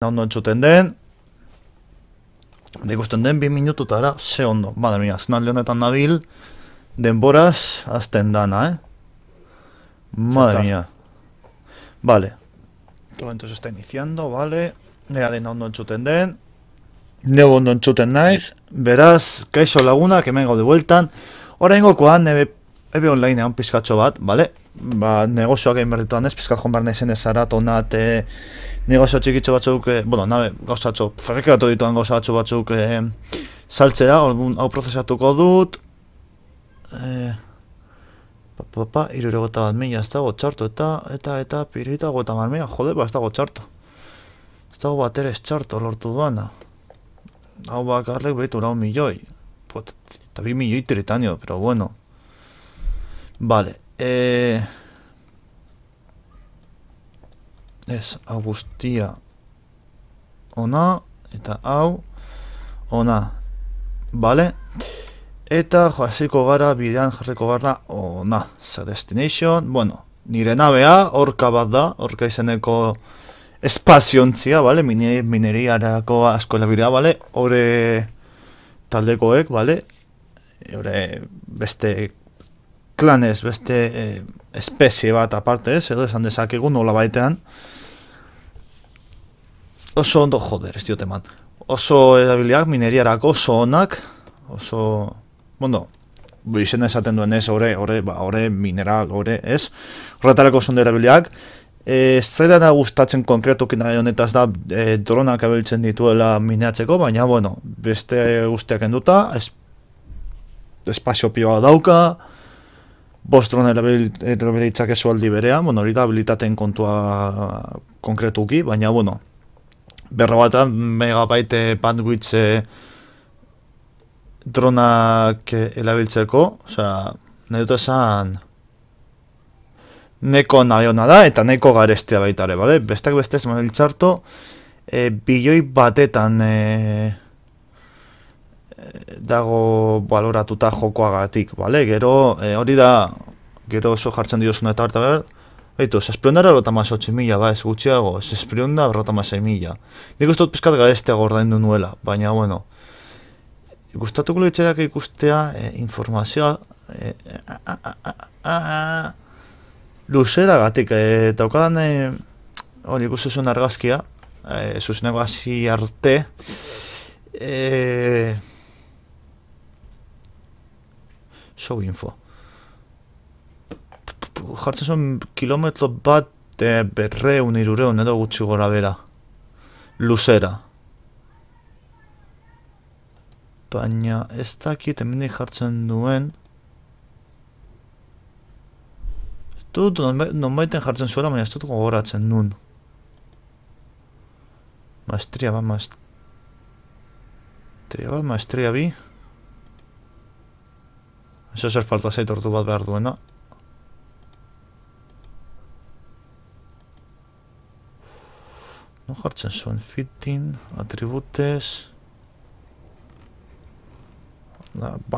Ondo entzuten den. Ikusten den 2 minututara, ze ondo. Madre mia, zenalde honetan nabil, denboraz, azten dana, Madre mia. Vale. Todo entonces está iniciando, vale. Nera den ondo entzuten den. Neu ondo entzuten naiz. Beraz, kaixo lagunak, hemen gaude bueltan. Oraingokoan, ebe onlinean pizkatxo bat, vale? Ba, negozioak egin berrituan ez, pizkat joan behar nahizen ez aratonat, negozio txikitxo batzuk, bueno, nabe, gauzatxo, ferrikatu dituan gauzatxo batzuk saltzea, orduan hau prozesatuko dut. Irurogota bat mila, ez dago txarto, eta pirita gota bat mila, jode, ba, ez dago txarto. Ez dago bat ere ez txarto lortu duana. Hau bakarrek behitu 4 milioi. Eta 2 milioi tritanio, pero bueno. Vale, ez, hau guztia ona, eta hau ona, vale? Eta hasiko gara, bidean jarriko gara ona, ze destination, bueno, nire nabea, orka bat da, orka izeneko espaziontzia, vale? Mineriarako asko elabidea, vale? Hore taldekoek, vale? Hore beste klanez, beste espezie bat aparte ez, edo esan dezakegu nola baitean. Oso ondo, joder, ez diote man. Oso erabiliak, mineriarako oso onak, oso, bueno, izena esaten duen ez, hore mineral, hore ez. Horretarako oso ondo erabiliak. Zaidana gustatzen konkretukin nahi honetaz da dronak abiltzen dituela mineatzeko, baina, bueno, beste guztiak enduta, espazio pioa dauka, 5 drone erabilitzak ezu aldi berean, bueno, hori da habilitateen kontua konkretuki, baina, bueno, 400 megabyte bandwidth dronak erabiltzeko, osea, nahi dut esan neko nahiona da, eta neko garestea baitare, bale? Bestak bestez, mabiltzarto, bilioi batetan dago baloratuta jokoagatik, bale? Gero, hori da, gero oso jartzen diozuna eta harta behar, baitu, 688.000, ba, ez gutxiago, 646.000. Nik uste dut pizkat garestea gordaindu nuela, baina, bueno, gustatuko litzeak ikustea informazioa luzeragatik, daukadan hori ikusten zuen argazkia, zuzeneko hasi arte, show info. Jartzen zuen kilometro bat 200-300 edo gutxi gora bera. Luzera. Baina ez dakit hemendik jartzen duen. Ez dut nonbaiten jartzen zuela, baina ez dut gogoratzen nun. Maestria bat, maestria bi. Eso zer falta zait ordu bat behar duena. No jartzen zuen fitting, atributes.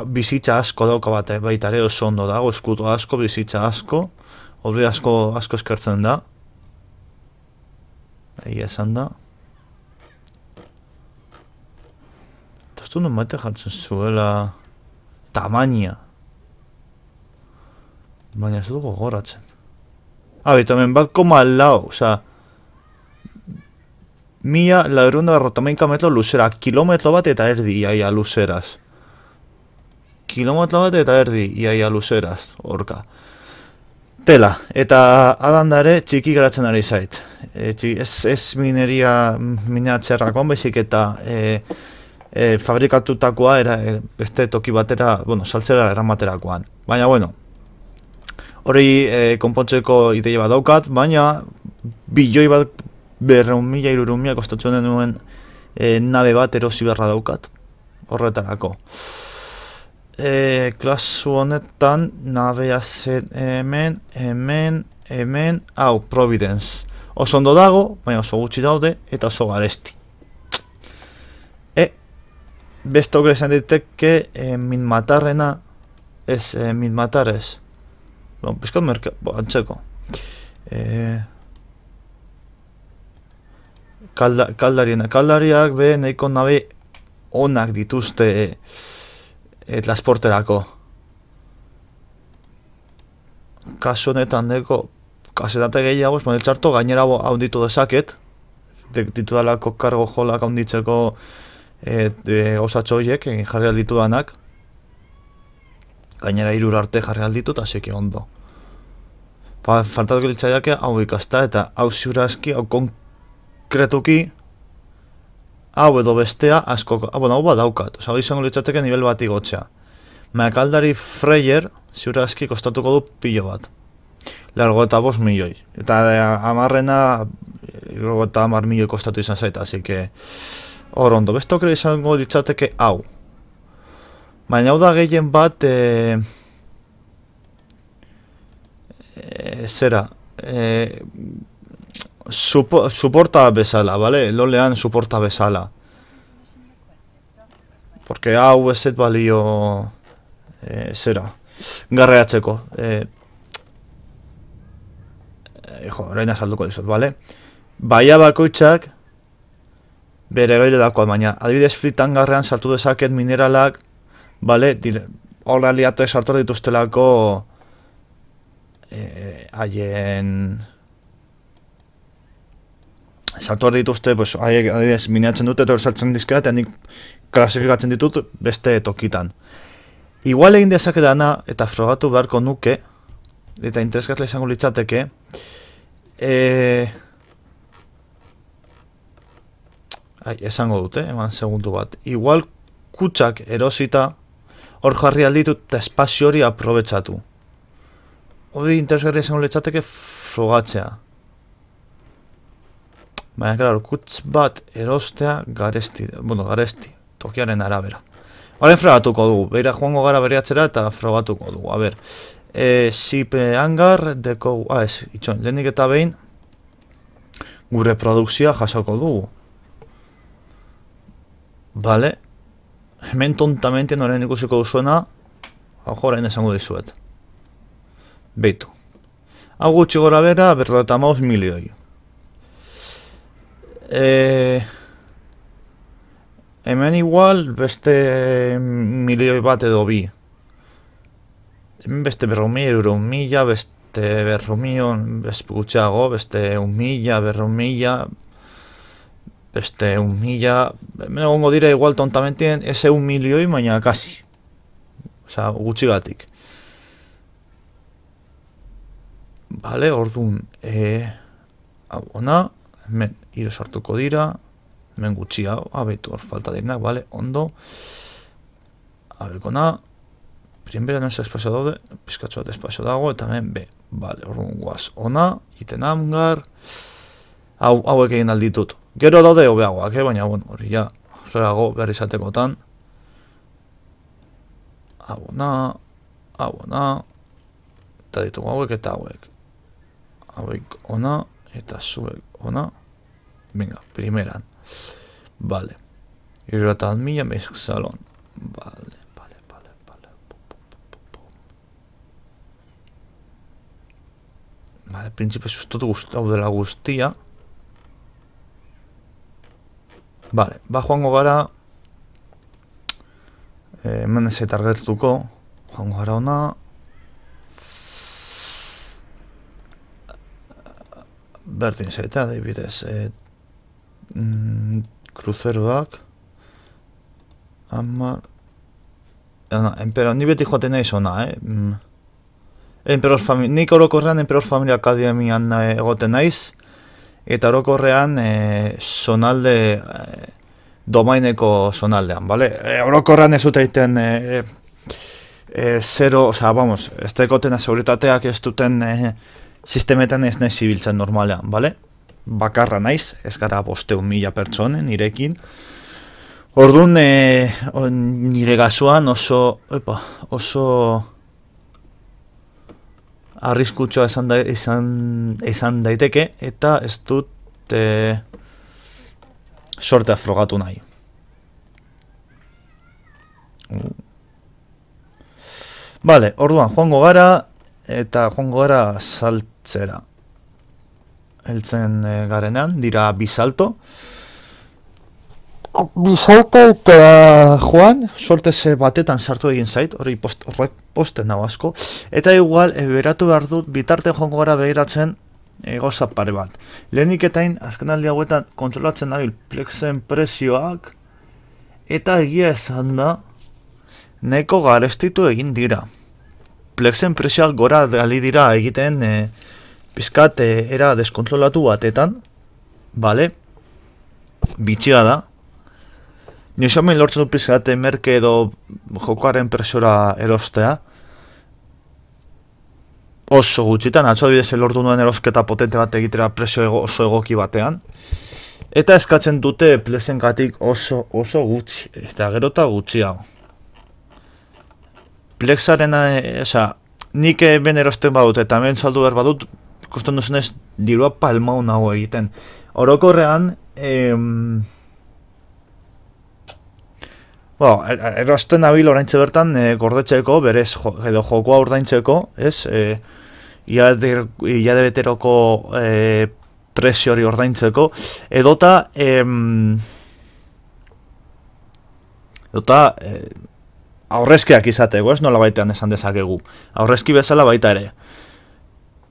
Bizitza asko dauka bat, baitare oso ondo dago, eskutu asko, bizitza asko. Obri asko eskertzen da. Egia esan da. Eta ez du nonbaite jartzen zuela tamaina. Baina ez dugu gogoratzen. Bitu, hemen 1,4, oza, 1.450 metro luzera, kilometro bat eta erdi iaia luzeraz. Kilometro bat eta erdi iaia luzeraz, orka. Tela, eta adandare txiki geratzen ari zait. Ez mineatzerrakoan baizik eta fabrikatutakoa beste toki batera, bueno, saltzera eramaterakoan. Baina, bueno, hori konpontzeko ideia bat daukat, baina bilioi bat 200.000 kostatzen denuen nabe bat erosi beharra daukat. Horretarako. Klasu honetan nabea zen hemen, hau, Providence. Oso ondo dago, baina oso gutxi daude, eta oso garesti. Beste okre esan diteke minmatarrena, ez minmatarez. Bizkat antzeko. kaldariak be nahiko nabe onak dituzte transporterako. Kasu honetan neko kasetate gehiago, model txarto gainera haunditu dezaket, ditudalako kargo jolak haunditzeko osatxo horiek jarri alditu danak. Gainera 3 arte jarri alditut, aseke ondo. Faltatuko litzaiake hau ikasta, eta hau ziurazki, hau konkretuki, hau edo bestea asko, hau badaukat, hau izango litzateke nivel bat igotzea. Kaldari Freyer ziurazki kostatuko du pilo bat. 85 milioi. Eta amarrena 50 milioi kostatu izan zaita, así que hor ondo. Beste okre izango litzateke hau. Baina hau da gehien bat zera suporta bezala, vale? Lolean suporta bezala. Porque hau ez balio zera garreatzeko orain azalduko dizut, vale? Baia bakoitzak bere gaire dakoa, baina adibidez fritan garrean sartu dezaket mineralak, vale? Hola liate sartu dituztelako haien sartu dituzte, pues, adibidez minatzen dute eta sartzen dizkera, eta nik klasifikatzen ditut beste tokitan. Igual egin dezake dana, eta frogatu beharko nuke, eta interesgarria izango litzateke, esango dute, eman segundu bat. Igual kutsak erosita, hor jarri alditut eta espazio hori aprobetsatu. Hori interesgarria izango litzateke frogatzea. Baina, klaro, kuts bat erostea garesti, tokiaren arabera. Horren frogatuko dugu, beira joango gara beriatzera eta frogatuko dugu, a ber. Zip hangar, deko, itxon, lehenik eta behin, gure produkzioa jasoko dugu. Vale, hemen tontamente noren ikusiko duzuena, hau orain esango dizuet. Beitu. Hau gutxi gora bera, 55 milioi. Hemen igual beste milioi bat edo bi. Hemen beste 100.000 euro, 1.000, beste 100.000, beste gutxeago, beste 1.000, 100.000, beste 1.000, hemen egongo dira igual tontamentien, ese 1 milioi, baina kasi. Osa, gutxigatik. Vale, orduan, ona, hemen hiru sartuko dira, hemen gutxi hau, abeitu hor falta direnak, vale, ondo. Abekona, primera nesa espazio daude, pizkatxo bat espazio dago, eta hemen B. Vale, orduan guaz, ona, iten hangar, hauek egin alditut. Gero daude hobeagoak, baina, bueno, hori ja, horreago behar izatekotan. Hau ona, eta ditugu hauek eta hauek. Hauek ona, eta zuek ona. Venga, primeran. Vale. Irrata admilla, mezk salon. Vale. Vale, principe sustotu gustau dela guztia. Vale, ba joango gara. Hemen ez eta argertuko. Joango gara ona. Berdin zaita, adibidez. Kruzeroak. Amar. Emperor, ni beti joaten naiz ona, nik orokorrean Emperor Familia Akademian egoten naiz, eta orokorrean zonalde, domaineko zonaldean, bale? Orokorrean ez dut egiten zero, oza, vamos, ez dekoten seguritateak ez duten sistemetan ez nahi zibiltzen normalean, bale? Bakarra naiz, ez gara 500.000 pertsonen nirekin. Orduan, nire gazuan oso arriskutsua izan daiteke, eta ez dut sortea frogatu nahi. Vale, orduan, joango gara, eta joango gara saltzera. heltzen garenean, dira bisalto. Bisalto eta joan, suertez batetan sartu egin zait, horrek posten nago asko. Eta igual, beratu behar dut, bitarte jongo gara behiratzen gauza pare bat. Lehenik etain, azkenaldi hauetan kontrolatzen nabil Plexen prezioak, eta egia esan da, nahiko garestitu egin dira. Plexen prezioak gora gali dira egiten pizkat era deskontrolatu batetan, bale, bitxia da. Nizomen lortzen du pizkat merke edo jokoaren presora erostea. Oso gutxitan, atzo adibidez lortu nuen erosketa potente bat egitera presio oso egoki batean. Eta eskatzen dute Plexengatik oso gutxi, eta gero eta gutxi hau. Plexaren, nik ben erosten badut eta hemen saldu behar badut, kosten duzenez dirua palmau nago egiten. Orokorrean, erosten nabil oraintxe bertan gordetzeko, berez edo jokoa ordaintzeko, ez? Ilade beteroko presio hori ordaintzeko, edota aurrezkiak izateko, ez nola baitean esan dezakegu. Aurrezki bezala baita ere.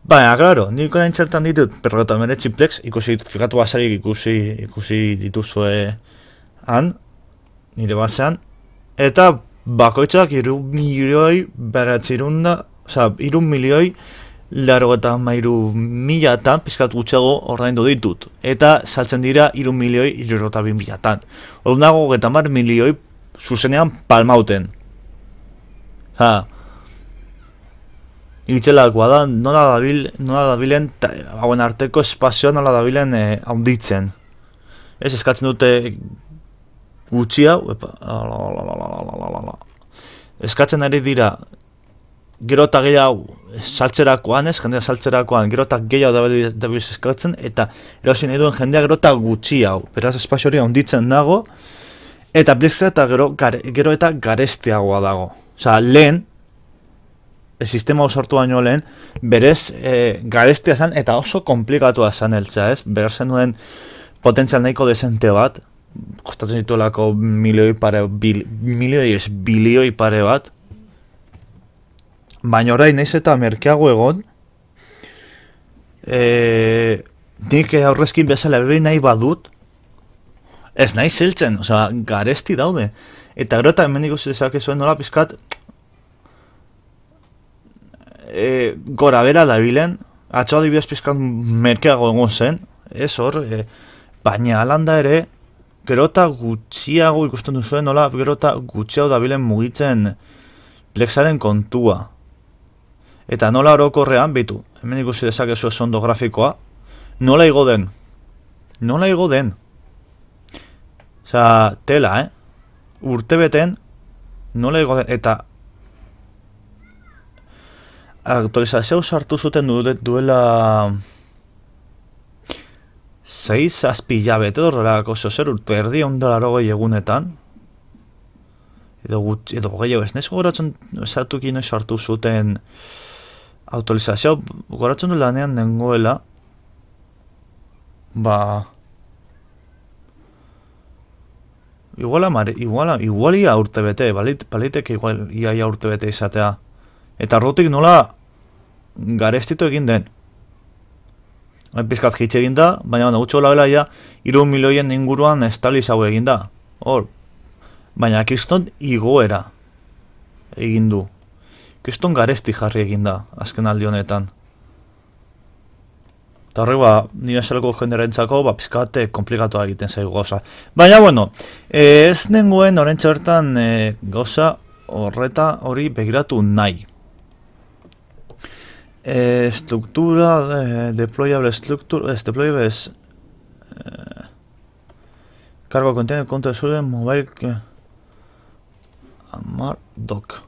Baina, klaro, nik orain txertan ditut, perrota meretzi Plex, fikatu basarik ikusi dituzue han, nire basean, eta bakoitzak 3.300.000 pizkat gutxago ordaindu ditut. Eta saltzen dira 3.062.000. Hor nago 30 milioi zuzenean palmauten. Itxelakoa da, nola dabilen, hauen arteko espazioa nola dabilen haunditzen. Ez eskatzen dute gutxi hau, eskatzen ari dira gero eta gehiago saltzerakoan, jendea saltzerakoan gero eta gehiago dabiz eskatzen, eta erosin nahi duen jendea gero eta gutxi hau, beraz espazio hori haunditzen dago, eta Plexa eta gero eta garestiagoa dago. Lehen, sistema sortu baino lehen, berez garestia zen eta oso komplikatua zen heltzea, ez? Behar zenuen potentzial nahiko desente bat, kostatzen dituelako bilioi pare bat, baina orain naiz eta merkeago egon, nik aurrezkin bezala berri nahi badut, ez nahi zeltzen, garesti daude. Eta gero eta hemen ikusi dezakezuen nola pizkat gora bera dabilen, atzo adibidez pizkat merkeago egon zen, ez hor, baina alanda ere, gero eta gutxiago ikusten duzuen nola, gero eta gutxiago dabilen mugitzen Plexaren kontua. Eta nola orokorrean, bitu, hemen ikusi dezakezu ondo grafikoa, nola igo den. Tela, urtebeten, nola igo den, eta aktualizazio sartu zuten duela 6-7 hilabete horrelako zer urte erdi $1.80 egunetan, edo gehiago ez nahiz gogoratzen esatuki noiz sartu zuten aktualizazio, gogoratzen du lanean nengoela, igualia urte bete, baliteke iaia urte bete izatea. Eta rotik nola garestitu egin den. Pizkat hitz egin da, baina gutxo labela ja 3 milioien inguruan estalizau egin da. Baina kriston igoera egin du. Kriston garesti jarri egin da, azken aldi honetan. Eta horrek, nire esaleko jenderentzako, pizkate komplikatu egiten zaigu gauza. Baina, ez nengoen orentxe bertan gauza hori begiratu nahi. Estructura, deployable structure, deployable es cargo container contra suelen mobile amar doc.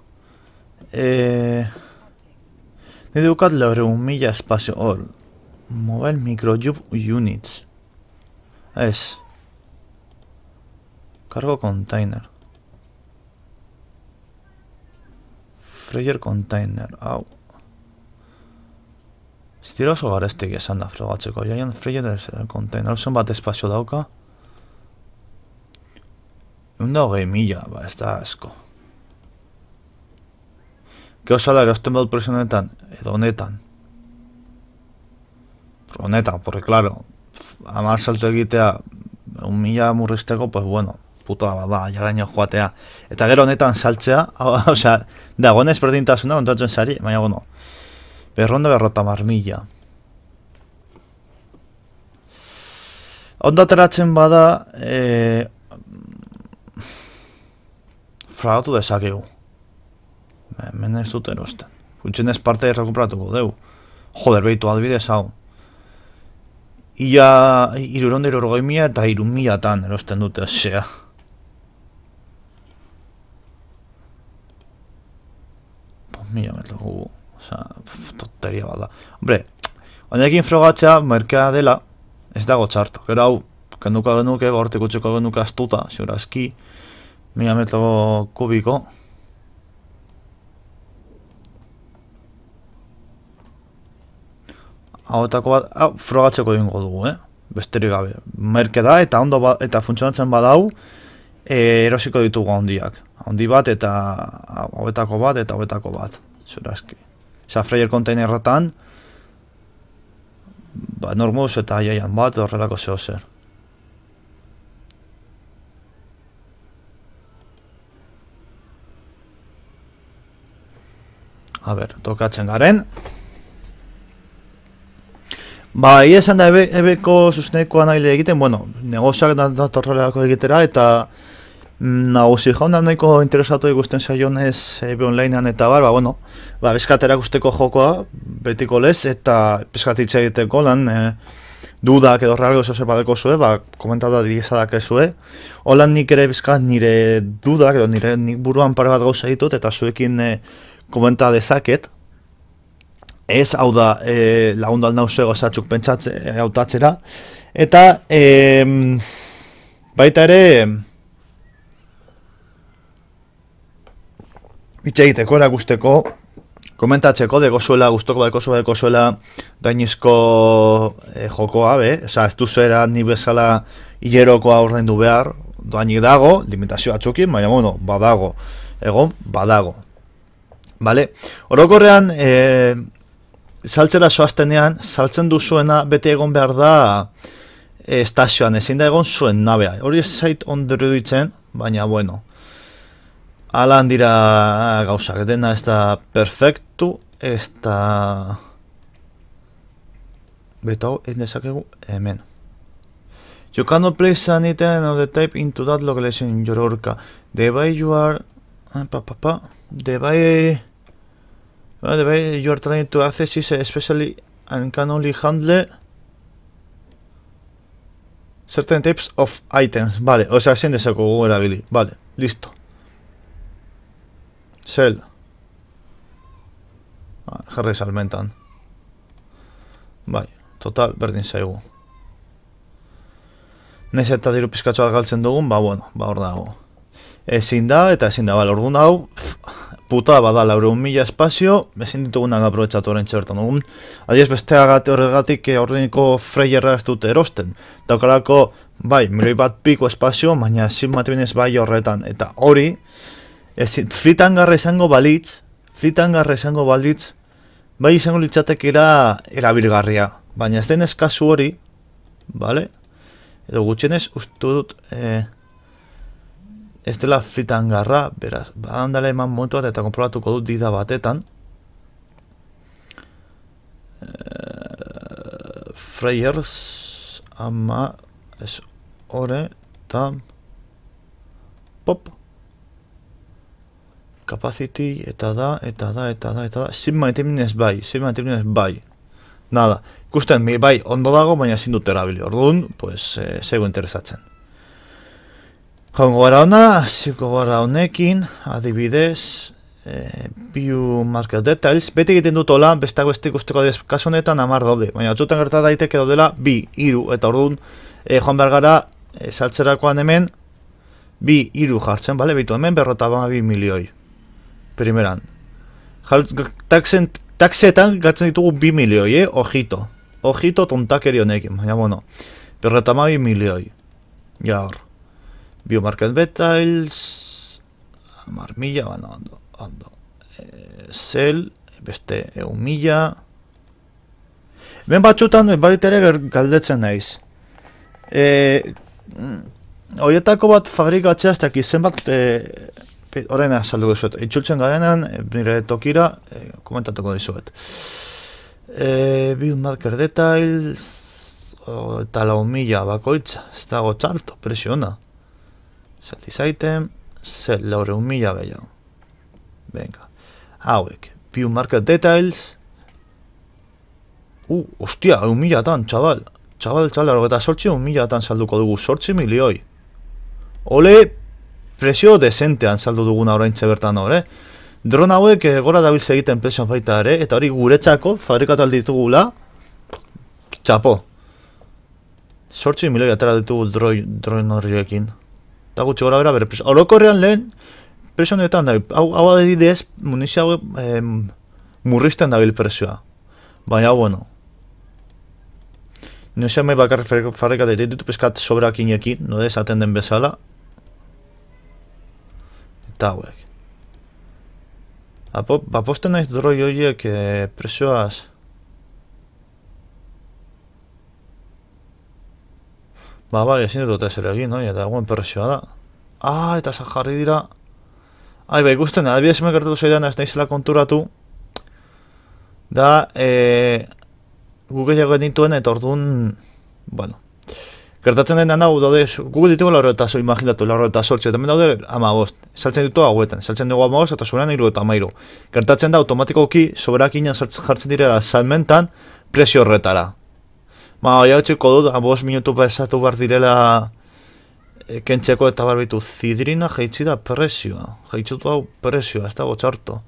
Educat la 1.000 espacio all mobile micro units es cargo container Freyer container. Ez dira oso garestik esan da frogatzeko. Giant Fryer container, zen bat espazio dauka. 120.000, ba, ez da asko. Gero zala erosten badut prezio honetan, edo honetan. Honetan, porque claro, amar salto egitea, 1.000 murrizteko, pues bueno, puta bada, jaraino joatea. Eta gero honetan saltzea, osea, dagoen ezberdintasuna, ontatzen zari, baina bueno, berronda 50.000. Onda ateratzen bada, fragatu dezakegu. Hemen ez dut erosten. Gutxenez parte errekuperatuko deu. Joder, behitu adibidez hau. Ia 380.000 eta 3.000 erosten dute, osea. Mila metro, osea, tonteria bada. Hombre, honekin frogatzea merkea dela, ez dago txarto. Gero hau, kenduka genuke, hortik utxeko genuke astuta, ziurazki, 1000 metro kubiko. Hauetako bat, frogatzeko egingo dugu, besterik gabe. Merke da, eta ondo eta funtzionatzen badau, erosiko ditugu handiak. Handi bat, eta hauetako bat, eta hauetako bat. Zurazki. Osa, Fryer kontainerretan, ba, normuz eta jaian bat, horrelako zeo zer. A ber, tokatzen garen. Ba, ia esan da ebeko zuzenekoa nahi egiten, bueno, negoziak datorrelako egitera, eta nagusi jauna nahiko interesatu ikusten saionez ebe onlinean eta bar, ba, bueno, ba, beskaterak usteko jokoa, betiko lez, eta peskatitza egiteko lan, dudak edo rargo zoze badeko zue, ba, komentatu digezadak ezue. Holan nik ere bizkat nire dudak, edo nik buruan pare bat gauza ditut, eta zuekin komenta dezaket. Ez, hau da, lagundu alnauze gozatzuk hautatzera. Eta, baita ere, itxe egiteko erakusteko, komentatzeko, gustoko zuela dainizko jokoa, oza, ez duzera ni bezala hilerokoa ordaindu behar, doainik dago, limitazio batzukin, baina, bueno, badago, egon, badago. Vale? Orokorrean, saltzera zoaztenean, saltzen duzuena bete egon behar da estazioan, ezin da egon zuen nabea. Hori ez zait ondero ditzen, baina bueno. Ala handira gauzak, dena ez da perfektu, ez da... Beto, ez dezakegu, hemen. You cannot place an item of the type into that location in your orca. The way you are... The way... Well, the way you are trying to access is especially and can only handle certain types of items. Vale, osea, ezin dezakegu erabili. Vale, listo. Sell. Jarri salmentan. Bai, total, berdin zaigu. Nez eta diru pizkatxoa galtzen dugun, ba, bueno, ba, hor dago. Ezin da, eta ezin da, bale, orduan hau, puta bada, 100.000 espazio, ezin ditugunak aprobetsatu horrein txertan dugun. Adiez, besteagatik horregatik horreniko Fryerra ez dute erosten. Daukalako, bai, 1.000.000 piko espazio, baina ezin matibinez bai horretan. Eta hori, fritangarra izango balitz, bai izango litzatekera erabilgarria. Baina ez denez kasu hori, bale? Edo gutxenez, uste dut, ez dela fritangarra, beraz, badandala eman momentu bat eta konprobatuko dut dida batetan. Fryers, ama, ez hore, eta, pop. Capacity, eta da, zin maiteminez bai. Nada, ikusten, bai, ondo dago, baina ezin dut erabili. Orduan, pues, zego interesatzen. Joango gara ona, hasiko gara honekin, adibidez, view market details, beti egiten dut hola, besteak beste ikusteko adibidez, kasu honetan 10 daude, baina atzutan gerta daiteke daudela 2, 3, eta orduan, joan behar gara, saltzerakoan hemen, 2, 3 jartzen, bale, bitu hemen 42 milioi, primeran. taxetan gatzen ditugu 2 milioi, ojito. Ojito tontakeri honekin, baina, bueno. 52 milioi. Ja hor. Biomarket Betails... 10.000, bueno, ondo. Zel, beste 1.000. Ben batxutan, baritere galdetzen naiz. Horietako bat fabrikatzea, ez dakit zenbat... Horreina salduko zuet. Itxultzen garenan, nire tokira, komentatuko dizuet. Biomarket Details... Eta 4.000 bakoitza, ez dago txarto, presiona. Zati zaiten, zel, 4.000 gehiago. Venga. Hauek, Biomarket Details. Ostia, 1.000-tan, txabal. Txabal, eta 1.000-tan salduko dugu, 8 milioi. Ole, presio desentean saldu duguna oraintze bertan hor, Dron hauek gora dabiltze egiten presioan baita ere, eta hori guretzako fabrikatu alditugula, txapo. 8 milioi atera ditugu dron horriekin. Eta gutxi gora bera bere presio. Orokorrean lehen, presio honetan da, hau adibidez, munizio hau murrizten dabil presioa. Baina, bueno. Nozea mai bakar fabrikatu ditu peskat sobrakinekin, no esaten den bezala. Eta hauek. Baposten naiz droi horiek presioaz. Bai, ezin dut ezer egin, eta guen presioa da. Eta jarri dira. Ikusten, adibidez hemen gertatu zaidan ez naizela konturatu. Da, Google jago dituen eta orduan, bueno. Gertatzen den hau daude, Google ditugu 48, imaginatu, 48, eta hemen daude 15. Saltzen ditu hauetan, saltzen dugu 15 eta zurean 73. Gertatzen da automatikoki soberakinan jartzen direla salmentan presio horretara. Jautziko dut, 5 minutu pesatu behar direla kentzeko eta barbitu zidrina jaitsi da presioa. Jaitsutu hau presioa, ez dago txarto.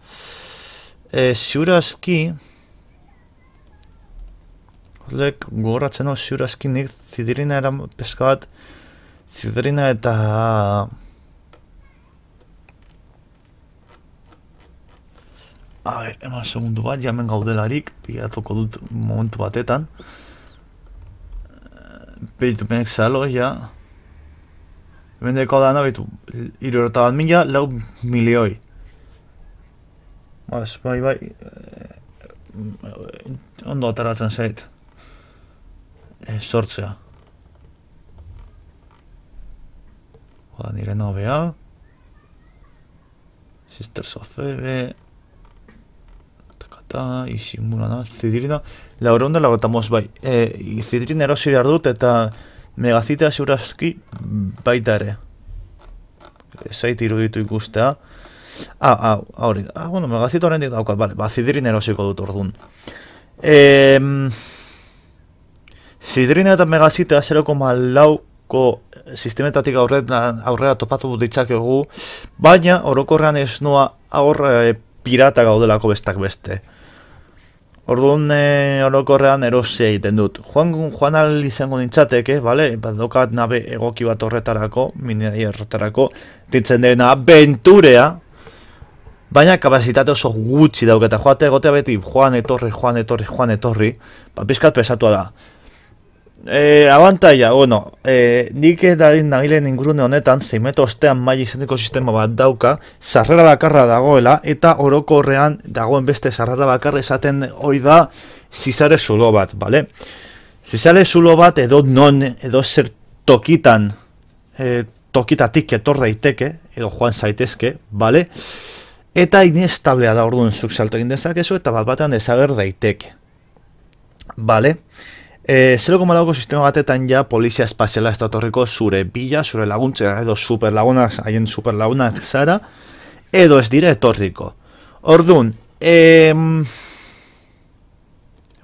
Ziurazki... Horrek gogoratzen hau ziurazki nik zidrina eran peska bat... Zidrina eta... Eman segundu bat, jamen gaudelarik, pilatuko dut momentu batetan. Beitu benek zalo, ja. Bendeko dana, beitu, 64.000, 4 milioi. Bai, ondo ataratzen zait. Sortzea. Nire nobea. Sisters of Eve. Isimulana, zidrina, lauronda lagotamoz bai. Zidrina erosi behar dut eta megazitea ziurazki baita ere. Zait iruditu ikustea. Hori, bueno, megazita horrendik daukat, bale, zidrina erosiko dut orduan. Zidrina eta megazitea 0,4ko sistemetatik aurrera topatu ditzakegu, baina orokorrean ez noa aurre pirata gaudelako bestak beste. Orduan orokorrean erosia egiten dut. Joan ahal izango nintzateke, bale? Badokat nabe egoki bat horretarako, mineria horretarako, ditzen dena aventurea, baina kapazitate oso gutxi dauketa. Joate egotea beti joan etorri, pizkat pesatua da. Abantaia, bueno, nik nagilen ingurune honetan, zeimeto ostean maila izaneko sistema bat dauka, sarrera bakarra dagoela, eta orokorrean dagoen beste sarrera bakarra esaten hoi da zizare zulo bat, bale? Zizare zulo bat edo zer tokitan, tokitatik etor daiteke, edo joan zaitezke, bale? Eta inestablea da orduan zuk salto egin dezakezu, eta bat-batean desager daiteke, bale? 0,4ko sistema batetan ja polizia espaziala ez datorriko zure bila, zure laguntzera edo superlagunak, haien superlagunak zara, edo ez dire etorriko. Orduan,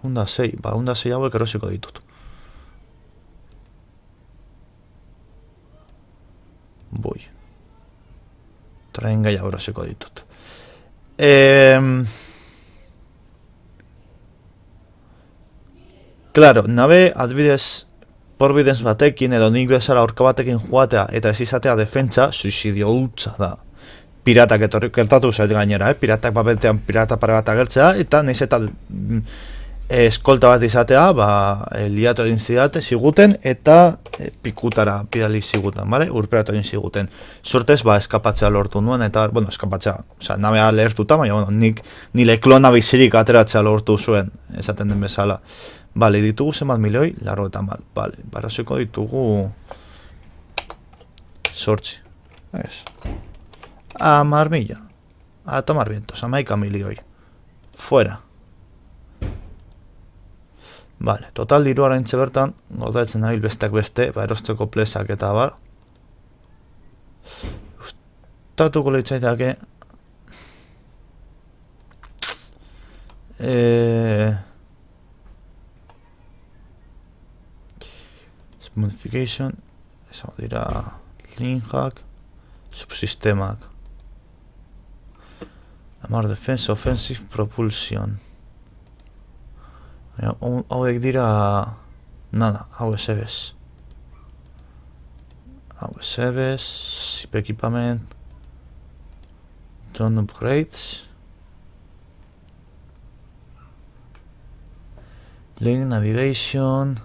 Honda 6 hauek erosiko ditut. Boi. Traen gai erosiko ditut. Claro, nabe adibidez porbidez batekin edo nik bezala aurka batekin joatea eta ez izatea defentsa, suizidio hutsa da. piratak etorri, gertatu zait gainera, piratak papetean pirata pare bat agertzea, eta nahiz eta eskolta bat izatea, liatu egin ziguten, eta pikutara bidali ziguten, bale? Urperatu egin ziguten. Sortez, eskapatzea lortu nuen, eta, eskapatzea, nabea lehertuta, baina, nire klona bizirik ateratzea lortu zuen, esaten den bezala. Bale, ditugu zenbat milioi, 80.000, bale, barazoiko ditugu 8. Ez. 10.000. A tomar vientos, 11 milioi. Fuera. Vale, total diru araintze bertan, gordatzen nabil besteak beste, erosteko plesak eta bar. Gustatuko leitzaitake. Modification, eso dira link hack, subsistemak. Amar defense, offensive, propulsion. Hauek dira, nada, hau esebez. Zip equipament, drone upgrades, link navigation,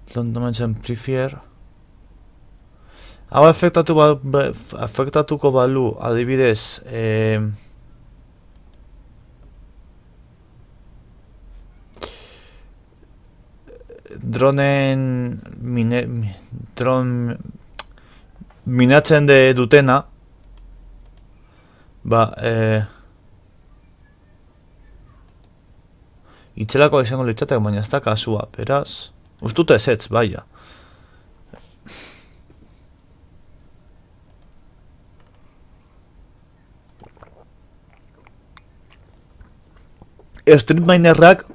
drone damage amplifier. Hau afektatuko balu, adibidez, dronen minatzen dutena, itzelako izango litzatek, baina ez da kasua, beraz, ustute ezetz, baia. Street Minerrak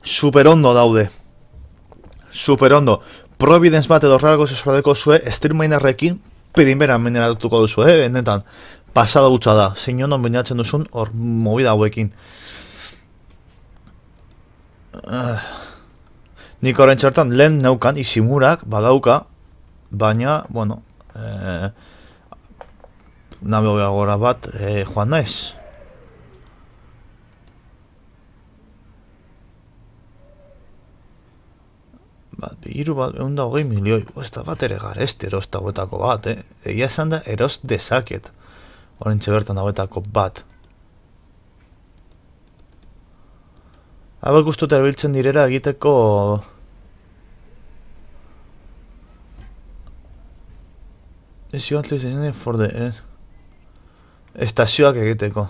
super ondo daude. Super ondo. Providence bat edo rarako zesuadeko zue, Street Minerrekin primera mineratuko duzu, benetan. Pasada gutxa da. Zein ondo minatzen duzun hor movida hauekin. Nik horrein txertan lehen neukan Ishimurak badauka, baina, bueno, nabegoa bat joan naiz. Biru bat, 120 milioi, ez da bat ere garezti erosta hauetako bat, Egia esan da, erost dezaket. Horentxe bertan hauetako bat. Hauek guztut erabiltzen direra egiteko... Estazioak egiteko.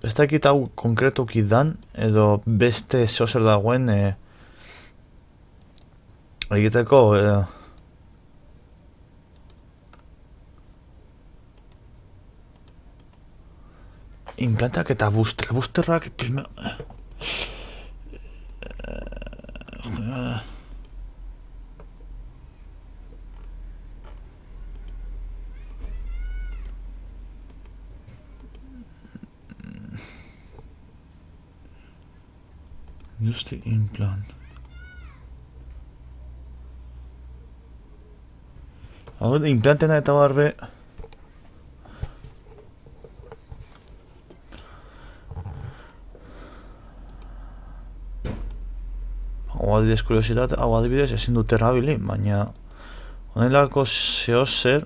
Ez dakit hau konkretuki dan, edo beste zozer dagoen egiteko implantak eta boosterrak just the implant. Hau implantena eta barbe hau adibidez kuriositate, hau adibidez ezin dut erabili, baina honelako zehozer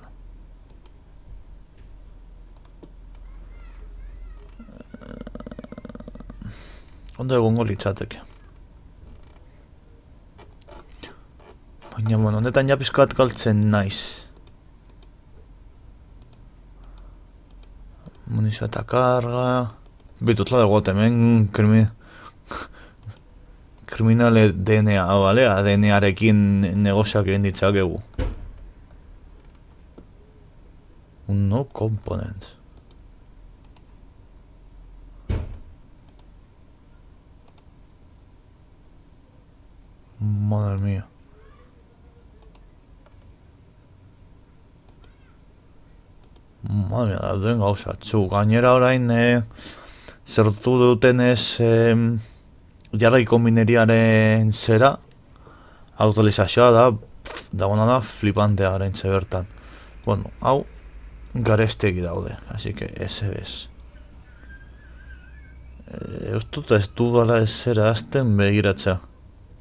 ondo egongo litzateke. Baina, bueno, honetan ja pizkat galtzen naiz. Munizio eta karga... Bitutla dugu hemen kriminale DNA, bale? DNA-arekin negoziak egin ditzakegu. No components. Madre mía. Madre mia, dauden gauzatzu. Gainera orain zertu dutenez jarraiko mineriaren zera autorizazioa da bona da flipantea oraintxe bertan. Bueno, hau garestegi daude, así que ese bez. Ez dudala ez zera azten begiratza.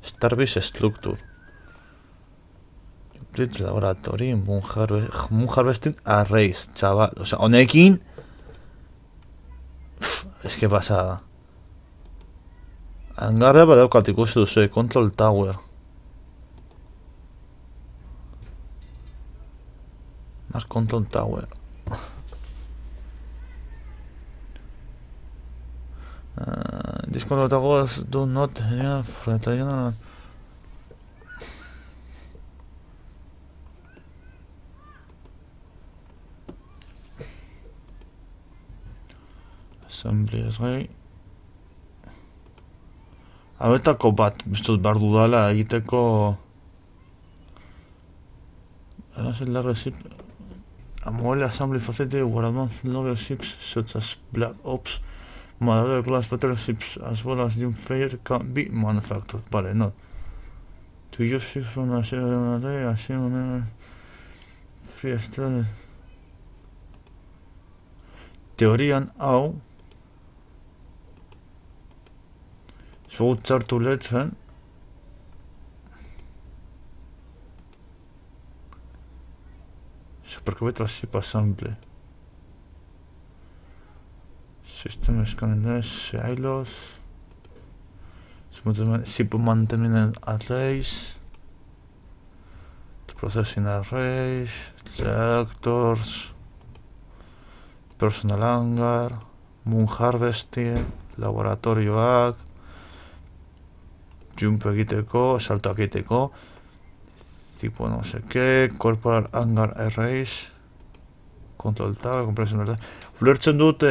Starbase Structure. Bridge Laboratory, Moon Harvesting Arrays, chaval. O sea, honekin... Es que pasada. Hangarra badaukat ikusi duzu, Control Tower. Más Control Tower. These Control Towers do not have Assembly array. Hauetako bat, bestut behar dudala egiteko... La receipt... A mobile assembly facility where advanced lower ships such as Black Ops, other class battleships as well as Doomfire can be manufactured. Vale, no. To use ships from a serial array, assume free strand. Teorian hau zau txartu letzen Supercomputer ship assembly system scanning silos ship manteniment arrays processing arrays reactors personal hangar moon harvesting laboratorioak jump egiteko, salto egiteko tipo no sé qué, corporal hangar arrays control tower, compression array ulertzen dut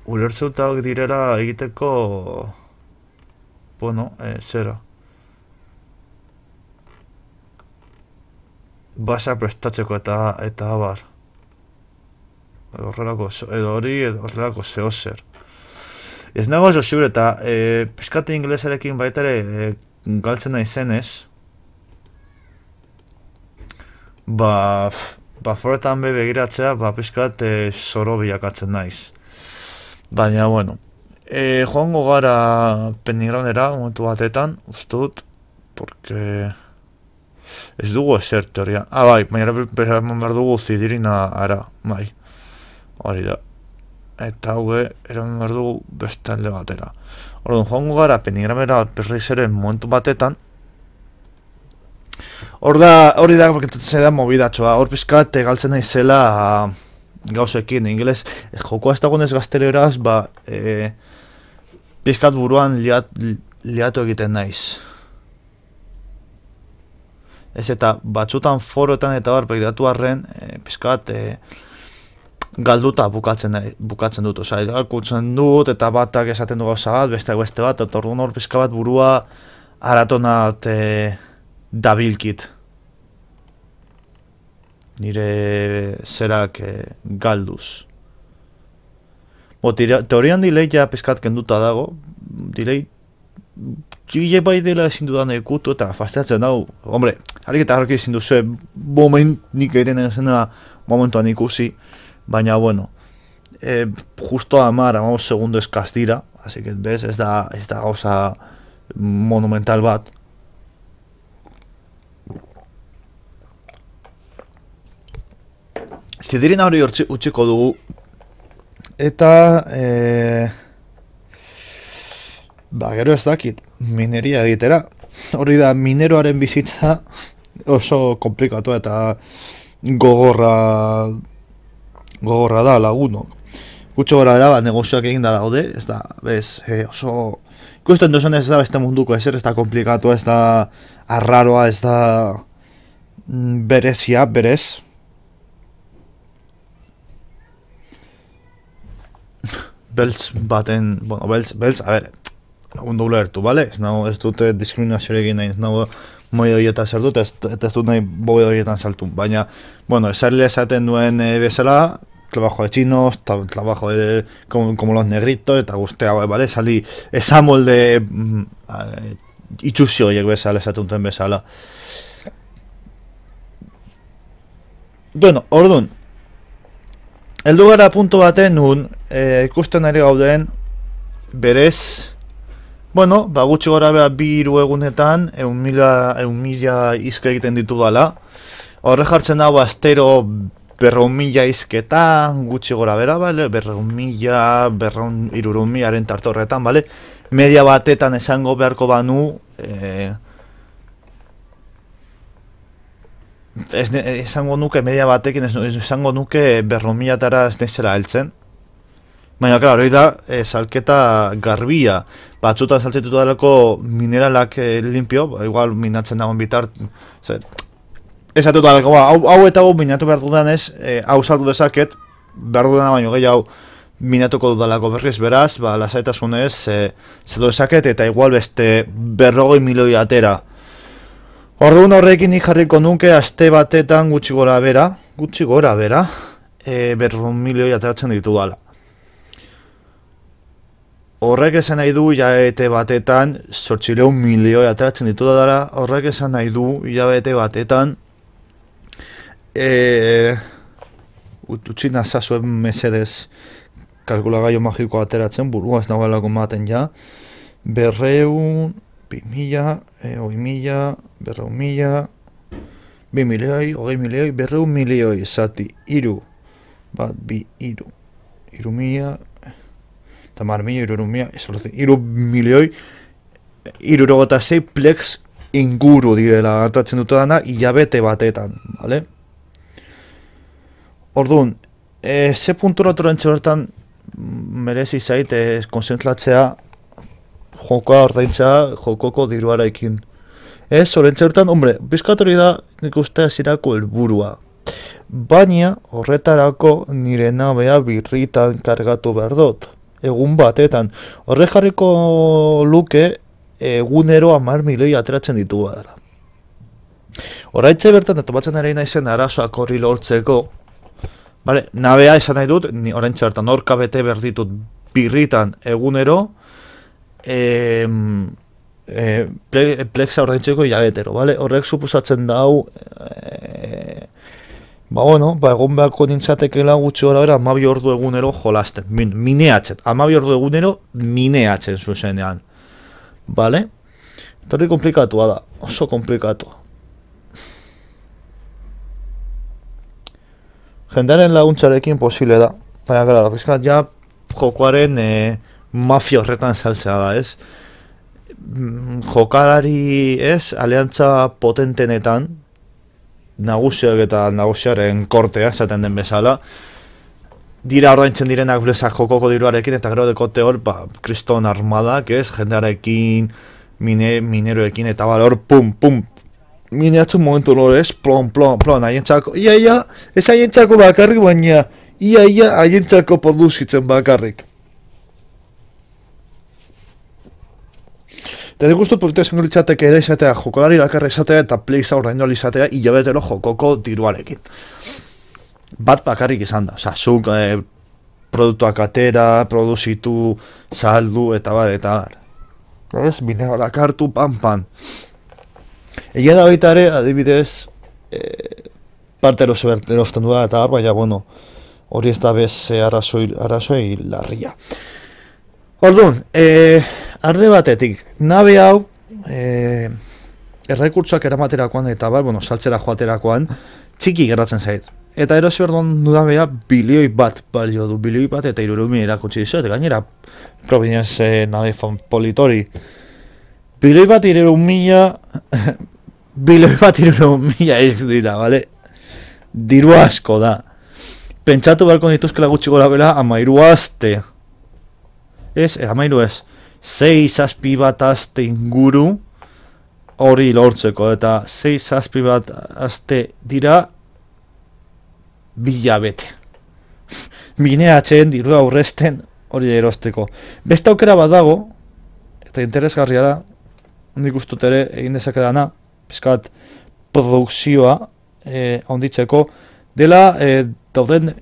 ulertzen dut direra egiteko bueno, zera basa prestatzeko eta abar edo horrelako zehozer. Ez nago oso ziur eta pizkate inglesarekin baita ere galtzen nahi zenez foretan begiratzea pizkat zoro bilakatzen naiz. Baina, bueno, joango gara Pennygroundera momentu batetan, uste dut, porque ez dugu ezer teoria. Bai, baina behar dugu zidirina ara, bai. Hori da. Eta hauge, eramen behar dugu beste alde batera. Orduan, joango gara Pennygroundera berriz ere momentu batetan. Hori da, porque da movidatxoa. Hor pizkat galtzen naizela gauzekin, ingeles. Jokoa ez dagoenez gazteleraz, pizkat buruan liatu egiten naiz. Ez eta batzutan foroetan eta bar begiratu arren, pizkat galduta bukatzen dut. Osa, irakutzen dut eta batak esaten du gauza bat, beste bat, eta orduan hor pizka bat burua aratonat dabilkit. Nire zerak galduz. Teorian delay ja pizkat kenduta dago, delay Gile bai dela ezin dudan ekutu eta fasteatzen dau. Hombre, harik eta harki ezin duzu nik egiten zena momentuan ikusi. Baina, bueno, justo 10 segundo eskaz dira. Así que, bez, ez da gauza monumental bat. Zidirina hori utziko dugu. Eta, gero ez dakit, mineria egitera. Hori da, mineroaren bizitza oso komplikatu eta gogorra da lagunok. Gutxo gara era, negozioak egin da daude, ez da, bez, oso... Ikusten duzen ez da beste munduko ezer, ez da komplikatu, ez da arraroa, ez da berezia, berez. Beltz baten, bueno, beltz, a ver, ondo ulertu, bale? Ez dute diskriminazioarekin nahi, ez nago moi horietan sartu, eta ez dut nahi boi horietan saltu. Baina, bueno, esarrile esaten duen bezala, trabajo de chinos, trabajo de como los negritos, eta guztia, bale? Sali, esa molde itxuzio horiek bezala, esaten duten bezala. Bueno, orduan, heldu gara puntu baten nun, ikusten ari gauden, berez, bueno, gutxi gora beha 2 egunetan, 1.000 izke egiten ditu dala. Horre jartzen dago astero 400.000 izketan, gutxi gora bera, bale? 400.000, 300.000 tartorretan, bale? Media batetan esango beharko banu, esango nuke media batekin, esango nuke 400.000 ez nezela heltzen. Baina, klar, hori da, salketa garbia. Batzutan saltzetutu dalako mineralak limpio, igual minatzen dagoen bitart. Esatutu dalako, hau eta hau minatu behar dudanez, hau saldu dezaket, behar dudana baino gehiago minatuko dudalako berriz, beraz, lasaitasunez, saldu dezaket, eta igual beste 40 milioi atera. Orduan horrekin nik jarriko nuke aste batetan gutxi gora bera, 400 milioi ateratzen ditu dala. Horrek esan nahi du hilabete batetan 800 milioi ateratzen ditu dara, horrek esan nahi du hilabete batetan utxina zazuen mesedez kalkulagailu magiko ateratzen, burua ez nagoelako maten ja, 200, 2.000, 2.000, 200.000, 2 milioi, 20 milioi, 200 milioi, zati, 3, 3.000, tamar milioi, 3 milioi, 36 plex inguru direla atatzen dut dana hilabete batetan, bale? Orduan, ze punturatu rentxe bertan merezi zait konzentratzea jokoa ordaintza jokoko diruarekin. Horrentxe bertan, hombre, bizkatori da nik uste zirako helburua. Baina horretarako nire nabea birritan kargatu behar dut. Egun batetan. Horre jarriko luke egunero 10 milioi ateratzen ditu badala. Horaitze bertan, topatzen ere naizen arazoak horri lortzeko, vale, nabea esan nahi dut, oraintxe bertan horka bete behar ditut birritan egunero, plexa ordaintzeko hilabetero, vale? Horrek suposatzen dau, egon beharko nintzatekela gutxi gora bera 12 ordu egunero jolasten, mineatzen, 12 ordu egunero mineatzen zuzenean, vale? Eta hori komplikatua da, oso komplikatua. Jendearen laguntzarekin posible da, baina gara, fiskat ja jokoaren mafia horretan saltzea da, ez? Jokalari, ez, aliantza potentenetan, nagusiak eta nagusiaren kortea, esaten den bezala, dira ordaintzen direnak blezak jokoko diruarekin, eta gero dekote hor, kriston armadak, ez, jendearekin, mineroekin, eta bale hor, pum, mineatzen momentu hor, ez, plon, haientzako, ez haientzako bakarrik, baina, haientzako produzitzen bakarrik. Eta nik ustut polita esango litzateke ere izatea, jokolari bakarra izatea eta pleiza ordaindu izatea hilabetero jokoko diruarekin. Bat bakarrik izan da, zuk produktuak atera, produzitu, saldu, eta bar. Ez, mineralak hartu, pan. Egia da baita ere, adibidez, parte erosten du da, eta baina, bueno, hori ez da bez arrazoi larria. Orduan, arde batetik, nabe hau, errekurtsoak eramaterakoan eta saltzera joaterakoan, txiki geratzen zait. Eta erosi orduan nabea bilioi bat balio du, bilioi bat eta 300.000 erakutsi dizuet, gainera, provenienz nabe politori. Bilioi bat 300.000, bilioi bat 300.000 ez dira, bale? Diru asko da. Pentsatu beharko dituzkela gutxi gora bera, 13 aste. Ez, 6-7 bat aste inguru hori lortzeko, eta 6-7 bat aste dira bilabete. Mineatzen, dirua aurrezten hori erosteko. Beste aukera bat dago, eta interesgarria da, nik ustut ere egin dezakedana, pizkat produkzioa handitzeko, dela dauden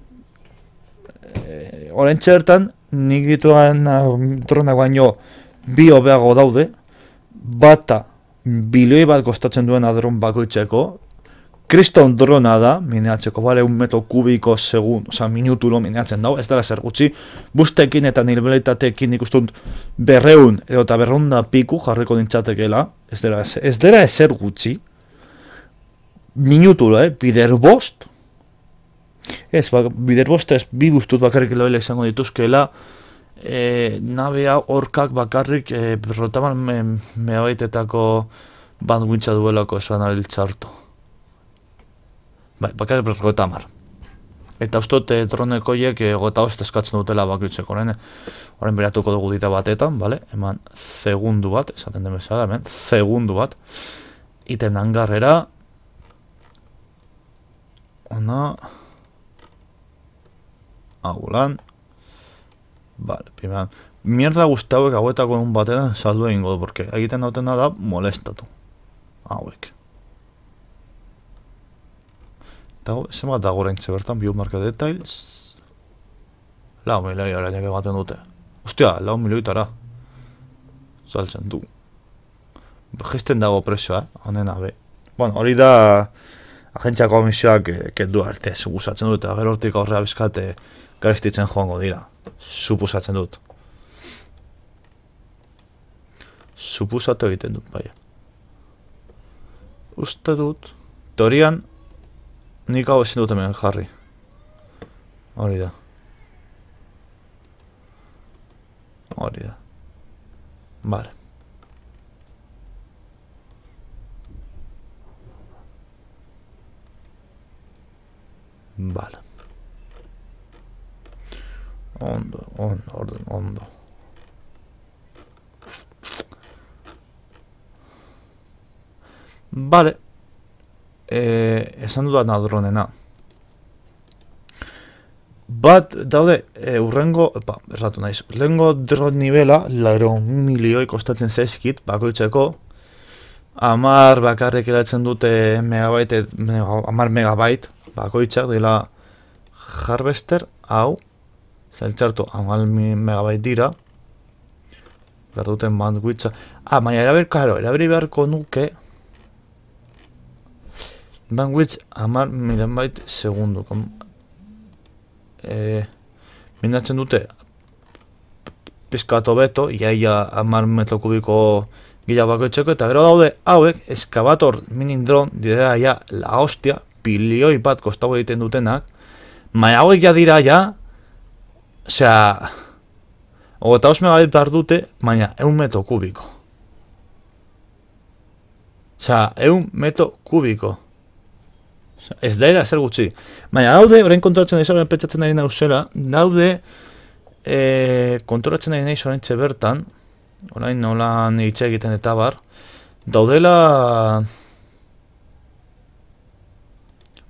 orain txertan nik dituan dronak baino bi hobeago daude, bata bilioi bat kostatzen duen dron bakoitzeko, kriston drona da, mineatzeko, bale, 1 metro kubiko segun, oza, minutulo mineatzen dau, ez dara zer gutxi, bustekin eta nivelitatekin ikustut 200 edo eta 200 piku jarriko nintzatekela, ez dara ezer gutxi, minutulo, bider bost, ez, bider bost ez, bi bustut bakarrik lehela izango dituzkela, nabea horkak bakarrik rotaman megabaitetako bandwidtha duelako esan abiltzartu. Bai, bakarrik berrogeta hamar. Eta ustot dronekoiek gota host eskatzen dutela bakoitzeko. Horren beratuko dugu dita batetan, bale? Eman segundu bat, esaten den bezala, hemen, segundu bat. Iten hangarrera. Ona. Agulan. Bale, primeran. Mierda guztauek hauetako egun batetan saldu egingo du, porque egiten dautena da molestatu. Hauek. Eta zenbat dago oraintxe bertan, biomarka details. 4 milioi arainak ematen dute. Ostia, 4 milioitara. Saltzen du. Gesten dago presioa, honena be. Bueno, hori da agentziako komisioak kendu arte, supusatzen dut, eta gero hortik aurrera bizkate garestitzen joango dira. Supusatzen dut. Supusatu egiten dut, bai. Uste dut, teorian, nik hau ezin dut hemen jarri. Hori da. Hori da. Vale. Vale. Ondo. Vale. Esan dudan dronena. Bat daude urrengo, erratu naiz, urrengo dron nivela, 4 milioi kostatzen zaizkit, bakoitzeko, 10 bakarrik eratzen dute megabaite, 10 megabait, bakoitzak, dela Harvester, hau, zailtzartu, 10 megabait dira, behar duten bandwidtha, baina erabili beharko nuke, bandwidth 10 megabyte segundu. Minatzen dute pizkato beto, iaia 10 metro kubiko gila bakoitzeko, eta gero daude hauek, eskabator minin drone, direla ja la hostia, bilioi bat kostago egiten dutenak, baina hauek ja dira ja, osea, 25 megabyte behar dute, baina 1 metro kubiko. Osea, 1 metro kubiko. Ez daira zer gutxi. Baina daude, orain kontrolatzen nahi zoren pentsatzen nahi nauzela, daude kontrolatzen nahi zoren bertan, orain nolan hitz egiten eta bar, daudela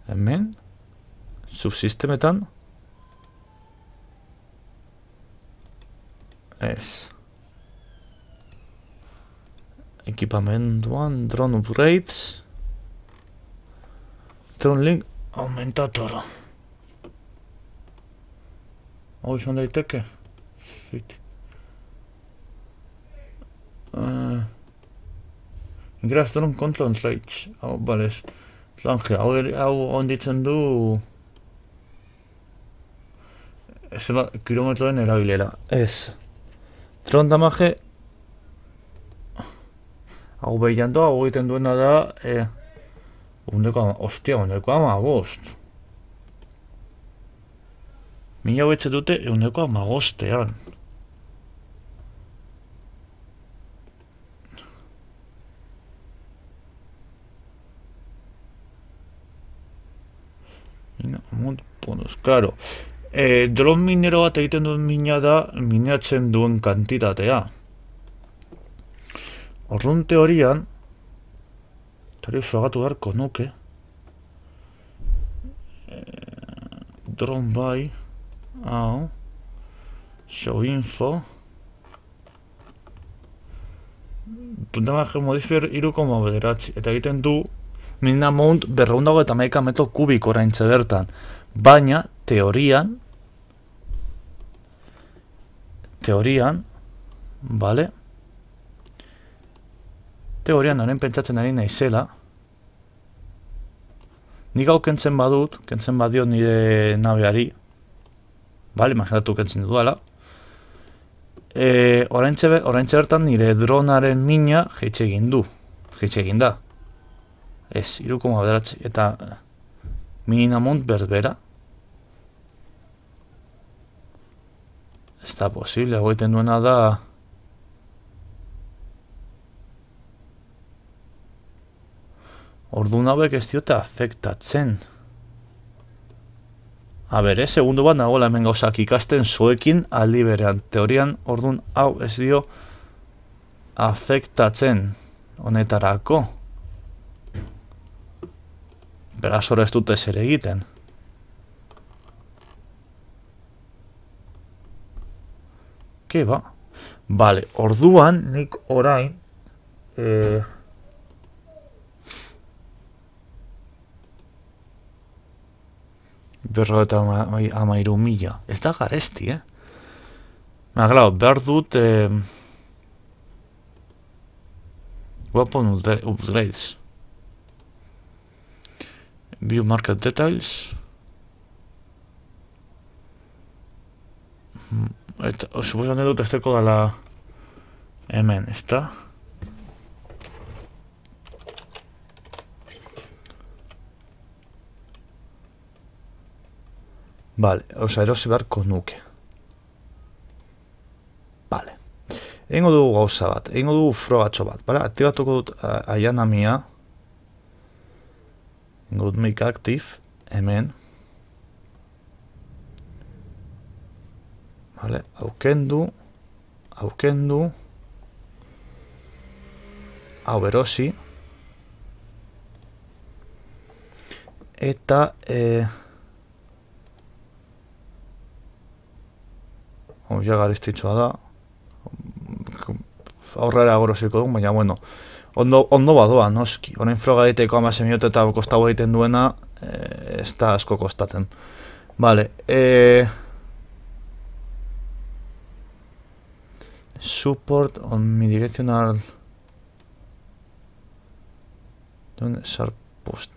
hemen subsistemetan ez ekipamenduan drone upgrades drone link aumentator hau izan daiteke ingras drone control rates hau balez lange hau onditzen du kilometroen erabilera ez drone damage hau behiando hau egiten duena da Ondeko ama bost. Mila betxe dute ondeko ama bostean. Bonus, claro. Dron minero bat egiten duen mina da, minatzen duen kantitatea. Orduan teorian, frogatu beharko nuke. Drone by. Hau. Show info. Tuntemage modifier 3,9, eta egiten du min amount 291 metro kubiko oraintxe bertan. Baina, teorian, vale? Teorian, horren pentsatzen ari naizela, nik hau kentzen badut, kentzen badio nire nabeari, vale, imaginatu kentzen duela, oraintxe bertan nire dronaren mina jeitxe egin da. Ez, 3,9, eta minimum berbera. Ez da posible, hau egiten duena da... Orduan hauek ez diote afektatzen. A ber, segundu bat nagoela hemen gauzak ikasten zuekin aldi berean. Teorian, orduan hau ez dio afektatzen honetarako. Beraz hor ez dute zer egiten. Ke ba? Vale, orduan nik orain... Berrogeita amairu mila. Ez da garesti, Claro, behar dut... Weapon upgrades. View market details. Eta, suposan dut ez teko dala... Hemen, ez da? Vale, oza, erosi beharko nuke. Vale. Egingo dugu gauza bat, egingo dugu frogatxo bat, bale? Aktibatuko dut aianamia. Egingo dut make active, hemen. Vale, aukendu. Hau erosi. Eta, ja garistitxoa da. Aurrera gorosiko dugu, baina bueno. Ondo badoa, noski. Horein froga egiteko 16 minutu eta kostago egiten duena, ez da asko kostatzen. Vale, support on mi directional... Sharp post...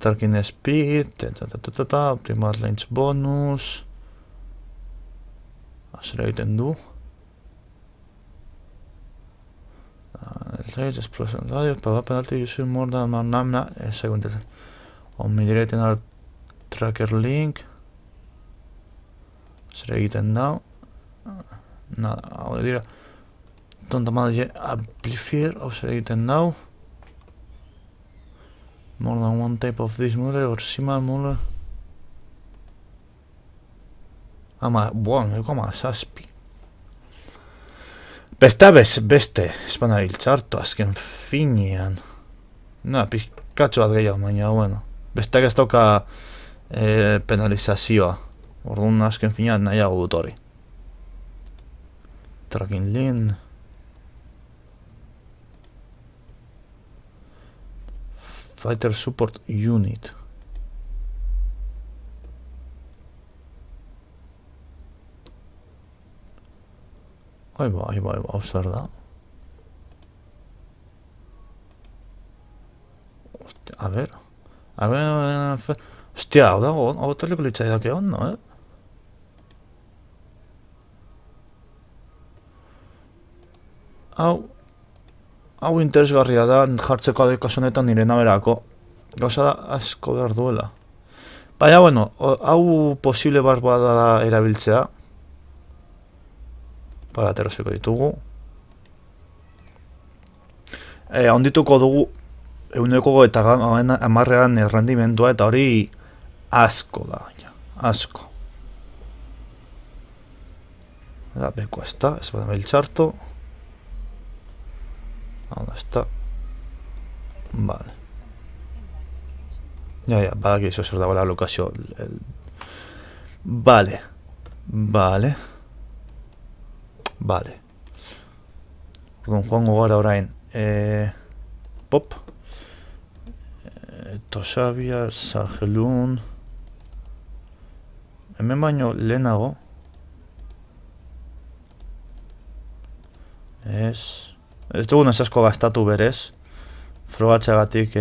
Tracking speed, optimal range bonus. Zer egiten du. Range explosion radio, pava penalty using more than namna, segun tezen. Omnidirecting our tracker link. Zer egiten da. Nada, hau dira. Tonta manage amplifier, hau zer egiten da. More than one type of this muller or similar muller. Buon, koma saspi. Beste, espana hiltzartu azken finean. Pizkatxo bat gehiago, baina, bueno. Besteak ez dauka penalizazioa. Orduan azken finean nahiago dut hori. Tracking link. Fighter Support Unit. Ahí va, hau zer da. A ver. Hostia, hau taliko litzaidak egon, no, Hau interesgarria da jartzeko adekasunetan nire naberako. Gauza da asko behar duela. Baina, bueno, hau posible bar bada erabiltzea. Para ateroseko ditugu. Ondituko dugu euneko eta amarrean errendimendua eta hori asko da. Asko. Da, beko ez da, ez bada meltxarto. ¿Dónde está? Vale. Ya, badaki eso zer dago la lokazio. Vale. joango gara orain. Pop. Tosabia, Sargelun. Hemen baino lehenago. Ez dugun ez asko gastatu berez. Frogatxagatik...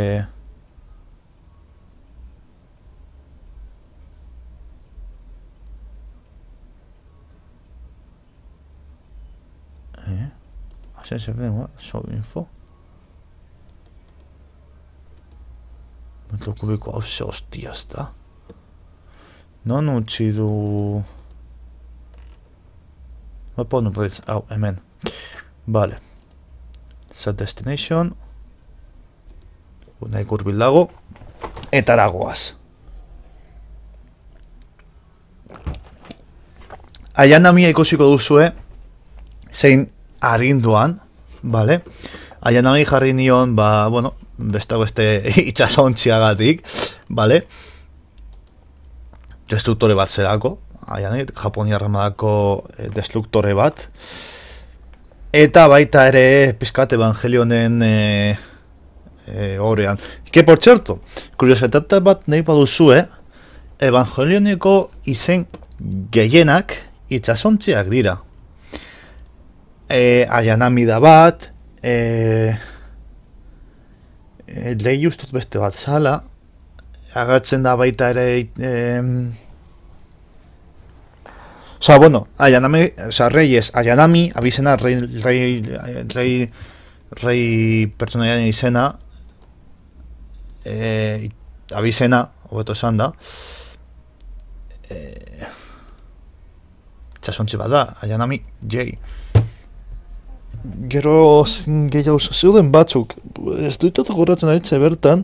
Asense vengo, show info. Metro kubiko hau ze hostia ezta. Non utzi du... Ponu proiz, hau, hemen. Vale. Set destination. Nahi kurbil dago. Eta aragoaz. Ayanamia ikusiko duzue. Zein arinduan, vale? Ayanami jarri nion, bueno, beste itxasontziagatik, vale? Destruktore bat zerako, Ayanami, Japonia armadako destruktore bat. Eta baita ere, pizkat Evangelionen horrean. Que, por cierto, kuriosetate bat nahi baduzue, Evangelioneko izen gehienak itxasontziak dira. Ayanami da bat, lehi ustut beste bat zala, agertzen da baita ere, bueno, Ayanami, Reyes, Ayanami, abizena, rei pertsonaiaren izena, abizena, hobeto esan da, txasontzi bat da, Ayanami J. Gero gehiago zeuden batzuk, ez duetat goratzen aritze bertan,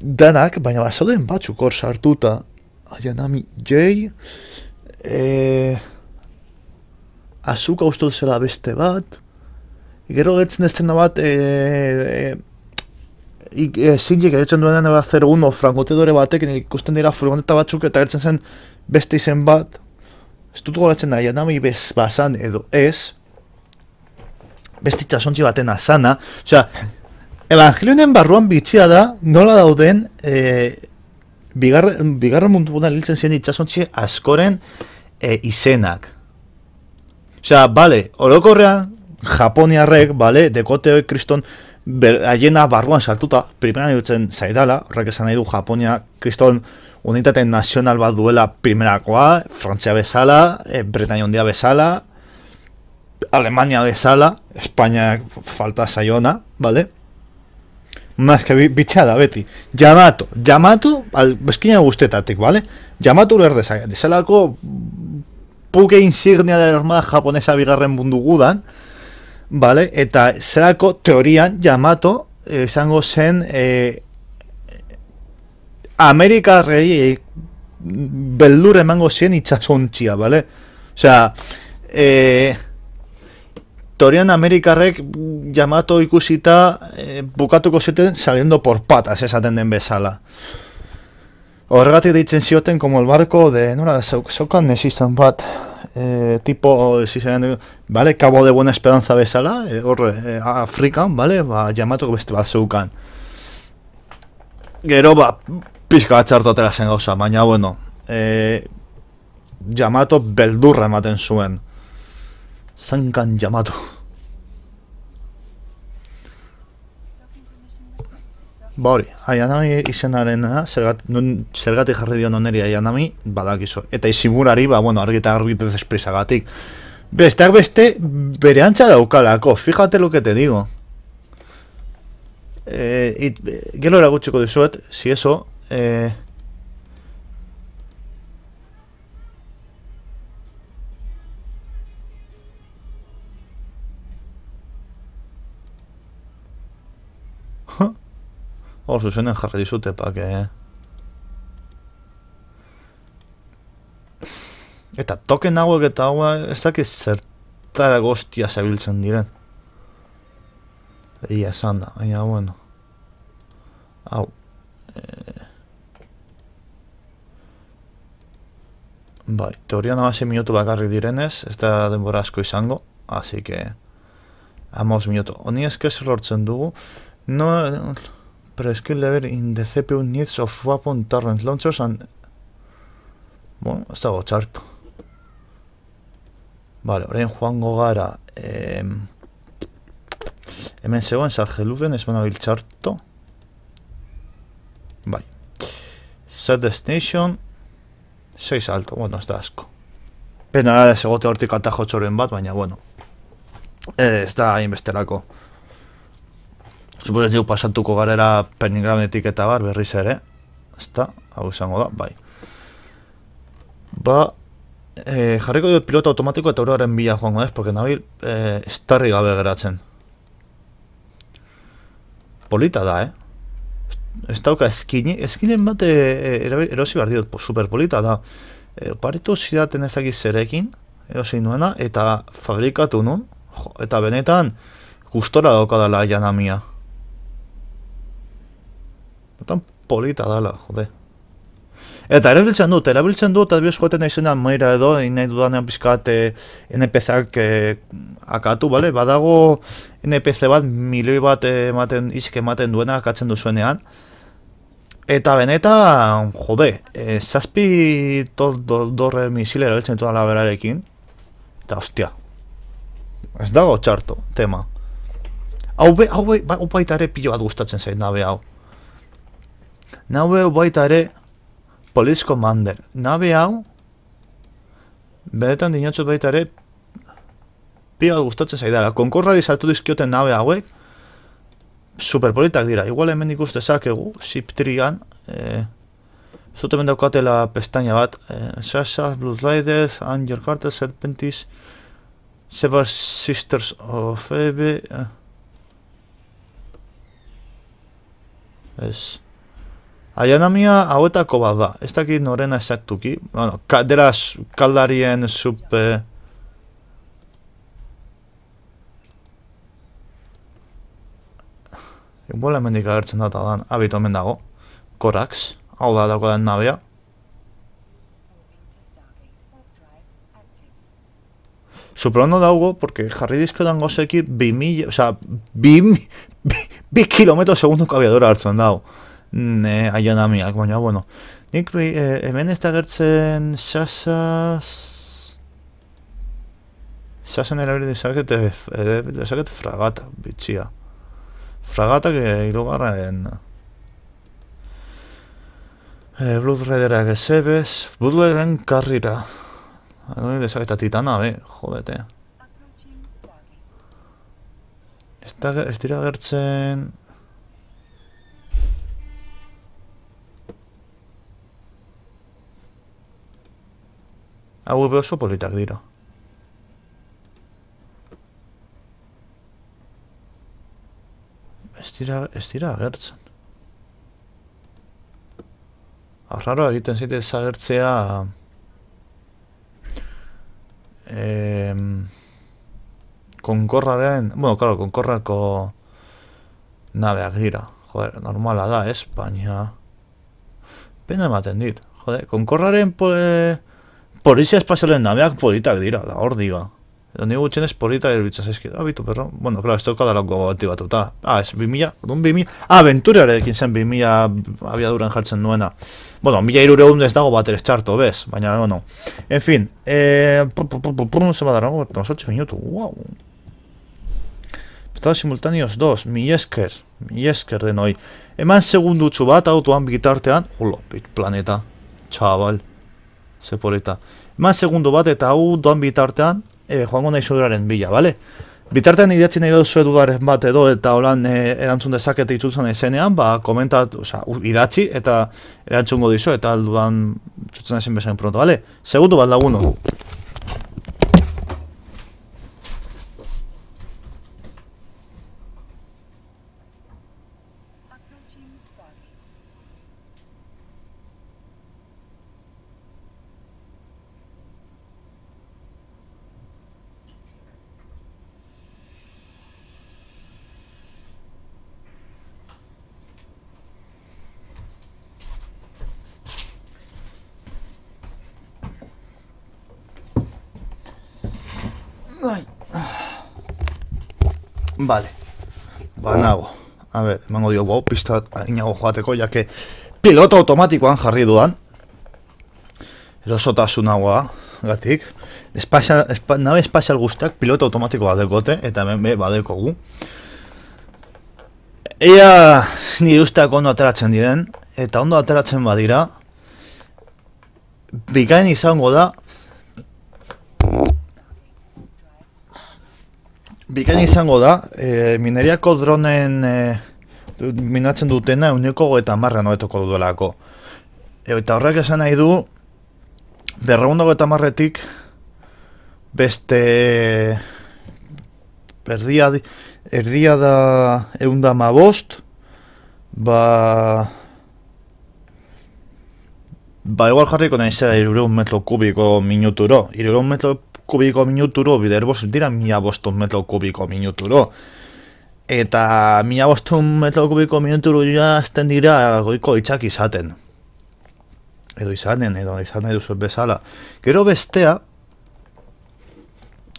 danak, baina zeuden batzuk hor sartuta, Ayanami J, Azuka uste zela beste bat, gero gertzen ez dena bat, Shinji gertzen duenan eba 01 frankotedore batek, ikusten dira furgoneta batzuk eta gertzen zen beste izen bat, ez dut goratzen Ayanami bazan edo ez, beste itxasontzi baten asana, osea, Evangelionen barruan bitxia da, nola dauden, bigarren mundu gudan hiltzen ziren itxasontzi askoren izenak. Osea, bale, orokorrean, Japoniarrek, bale, dekote kriston, haiena barruan sartuta, primeran dutzen zaidala, horrek esan nahi du Japonia kriston unitate nazional bat duela primerakoa, Frantzia bezala, Bretania Hondia bezala, Alemania bezala, Espainia falta zaiona, vale? Mazke bitxea da, beti. Yamato, bezkina guztetatik, vale? Yamato uler desalako buque insignia de la armada japonesa bigarren mundu gudan, vale? Eta zerako teorian Yamato izango zen Amerikarrei beldur emango zien itxasontzia, vale? Osea, teorian Amerikarrek Yamato ikusita bukatuko zuten saliendo por patas esaten den bezala. Horregatik deitzen zioten como el barco de, nora, zeukan nesizan bat, tipo, vale, Cabo de Buena Esperanza bezala, horre, Afrikan, vale, Yamato beste bat zeukan. Gero, pizka bat txartu atera zen gauza, baina, bueno, Yamato beldurra ematen zuen. Zankan Yamato. Hori, Ayanami izenarena, zergatik jarri dio noneri Ayanami, badakizu. Eta Ishimurari, bueno, argita garbitez espresagatik. Besteak beste, bere antza daukalako, fíjate lo que te digo. Gero eragutxiko dizuet, si eso, hor zuzenen jarri dizute, Eta token hauek eta hauek ez dakiz zertara goztia zabiltzen diren. Ia esan da, baina bueno. Hau. Bai, teorian 6 minutu bakarrik direnez, ez da denbora asko izango, así que Amos minutu. Honi esker zer lortzen dugu. No, pre-skill level in the CPU needs of weapon torrent launchers and... Bueno, ez dago txarto. Vale, orain joango gara... hemen zegoen, sargeluden, ez banabil txarto. Bai. Set destination... 6 alto, bueno, ez da asko. Pena da, segote hortik atajo txoren bat, baina, bueno. Ez da hainbesterako. Supoz dugu pasatuko garera Pernigrametik eta bar, berriz ere. Ez da, hau izango da, bai. Ba, jarriko dut pilota automatiko eta uraren bila joango ez, porque nabil estarri gabe geratzen. Polita da, Ez dauka eskinen bat erosi behar diot, super polita da. Paritu zidaten ezakiz zerekin, erosi nuena, eta fabrikatu nun, eta benetan gustora daukadala Janamia. Benetan polita dala, jode. Eta erabiltzen dut, adibidez joaten naizenean maira edo, nahi dudanean pizkat NPC-ak akatu, bale? Badago NPC bat, milioi bat izk ematen duena akatzen duzuenean. Eta benetan, jode, zazpi dorre misile erabiltzen dutela berarekin. Eta ostia, ez dago txarto, tema. Hau baita ere pilo bat gustatzen zain nabe hau. Nabe baita ere Police Commander. Nabe hau, benetan dinotzu baita ere pilo bat gustatzen zaidara. Konkorrari sartu dizkioten nabe hauek, superpolitak dira. Igual hemen ikustezakegu, Ship 3an, zut hemen daukatela pestaina bat, Sasha, Blood Riders, Angel Carter, Serpentis, Seven Sisters of Eve, ez. Janamia hauetako bat da, ez dakit norena esaktuki, bueno, deraz kaldarien igual hemendik agertzen da dan, abito hemen dago, Corax, hau da dago den nabea. Suprono daugo, porque jarri dizkodan gozeki 2000, oza, 2 kilometro segunduko abiadora hartzen dago. Janamiak, baina, bueno. Nik hemen ez da gertzen Sasen erabili dezaket fragata, bitxia. Fragatak irugarren Blood Riderak ezebez, Blood Rideren karrira. Dezaketa titana, jodete. Ez dira gertzen... Hau oso politak dira. Ez dira agertzen. Arraro egiten zite agertzea... Konkorraren... Bueno, claro, konkorrako... nabeak dira. Joder, normala da, ez? Baina... Pena ematen dit. Joder, konkorraren... Polizia espazialen nabeak politak dira, da hor diga. Edo nigu gutxen ez politak erbitzaz ezkid. Bitu, perro. Bueno, claro, ez tauka dalako aktibatuta. Ez 2000, odun 2000... Aventurarekin zen 2000 abiaduran jartzen nuena. Bueno, 1300 ez dago bat ere txarto, bez? Baina, bueno. En fin, se va a dar 8 minutos, wow. Estados simultáneos 2, mi esker denoi. Eman segundutxu bat autoan bitartean, hulo, planeta, txabal. Zepolita. Eman segundu bat eta hau doan bitartean joango nahi zuduraren bila, bale? Bitartean idatzi nahi duzu edudaren bat edo eta holan erantzun dezakete itzutzen ezenean, ba, komentat, oza, idatzi eta erantzungo dizu eta aldudan txutzen ezen bezain pronto, bale? Segundu bat laguno. Vale. Nago. A ver, emango diogu, pista inago joateko, jake piloto automatikoan jarri dudan. Erosotasun hagoa, gatik. Nabe espazial guztiak piloto automatiko badekote, eta hemen badekogu. Ea nire usteak ondo ateratzen diren, eta ondo ateratzen badira, bikain izango da, mineriako dronen minatzen dutena euneko 50 noetoko duelako. Eta horrek esan nahi du, 250-etik beste erdia da 115, igual jarriko nahi zera 300 metro kubiko minuturo. 300 metro kubiko minuturo biderbos dira 1500 metro kubiko minuturo. Eta 1500 metro kubiko minuturo jazten dira goiko itxak izaten. Edo izan nahi duzu bezala. Gero bestea,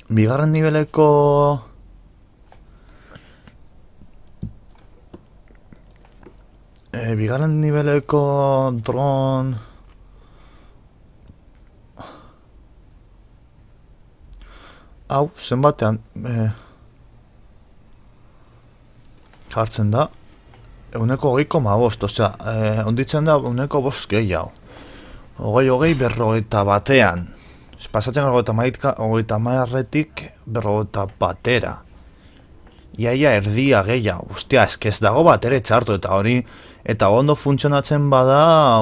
bigarren niveleko dron hau, zenbatean jartzen da 120,5, osea, onditzen da 105 gehiago. 50 batean. Pasatzen 50-etik 50 batera. Iaia erdia gehiago. Ostia, ez dago batere txartu eta hori, eta ondo funtzionatzen bada,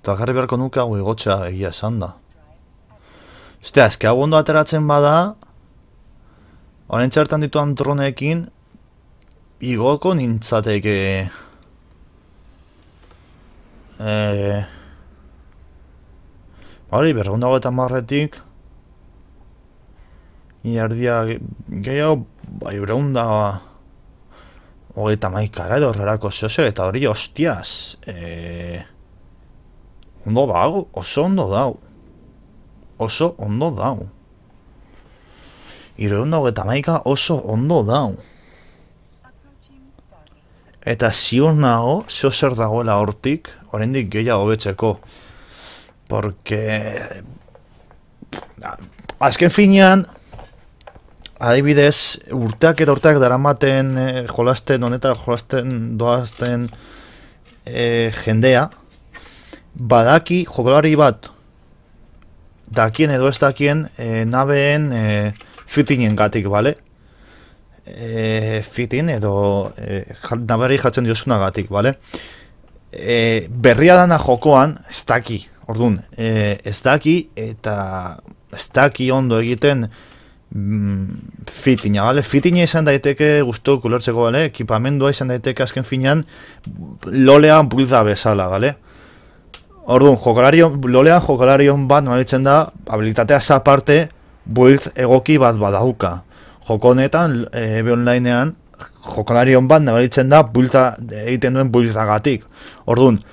eta garri beharko nuke hau igotxa egia esan da. Ostia, hau ondo ateratzen bada, horren txartan dituan dronekin, igoko nintzateke hori, 250-etik iardia gehiago, hogeita maikara edo horrelako zozer, eta hori, hostiaz, ondo dago, oso ondo dago. Oso ondo dago. 250 oso ondo dago. Eta ziur nago, zozer dagoela hortik, oraindik gehiago betzeko. Porque azken finean, adibidez, urteak eta urteak daramaten jolasten doazten jendea, badaki jokolari bat dakien edo ez dakien nabeen fitinen gatik, bale? Fitin edo naberi jatzen diosuna gatik, bale? Berria dana jokoan ez daki, orduan, ez daki eta ez daki ondo egiten fitina, bale? Fitina izan daiteke guztu kulertzeko, bale? Ekipamendua izan daiteke azken finean lolean bulda bezala, bale? Orduan, lolean jokalarion bat nabaritzen da, habilitatea aparte build egoki bat badauka. Joko honetan, onlinean, jokalarion bat nabaritzen da builda egiten duen buildagatik. Orduan,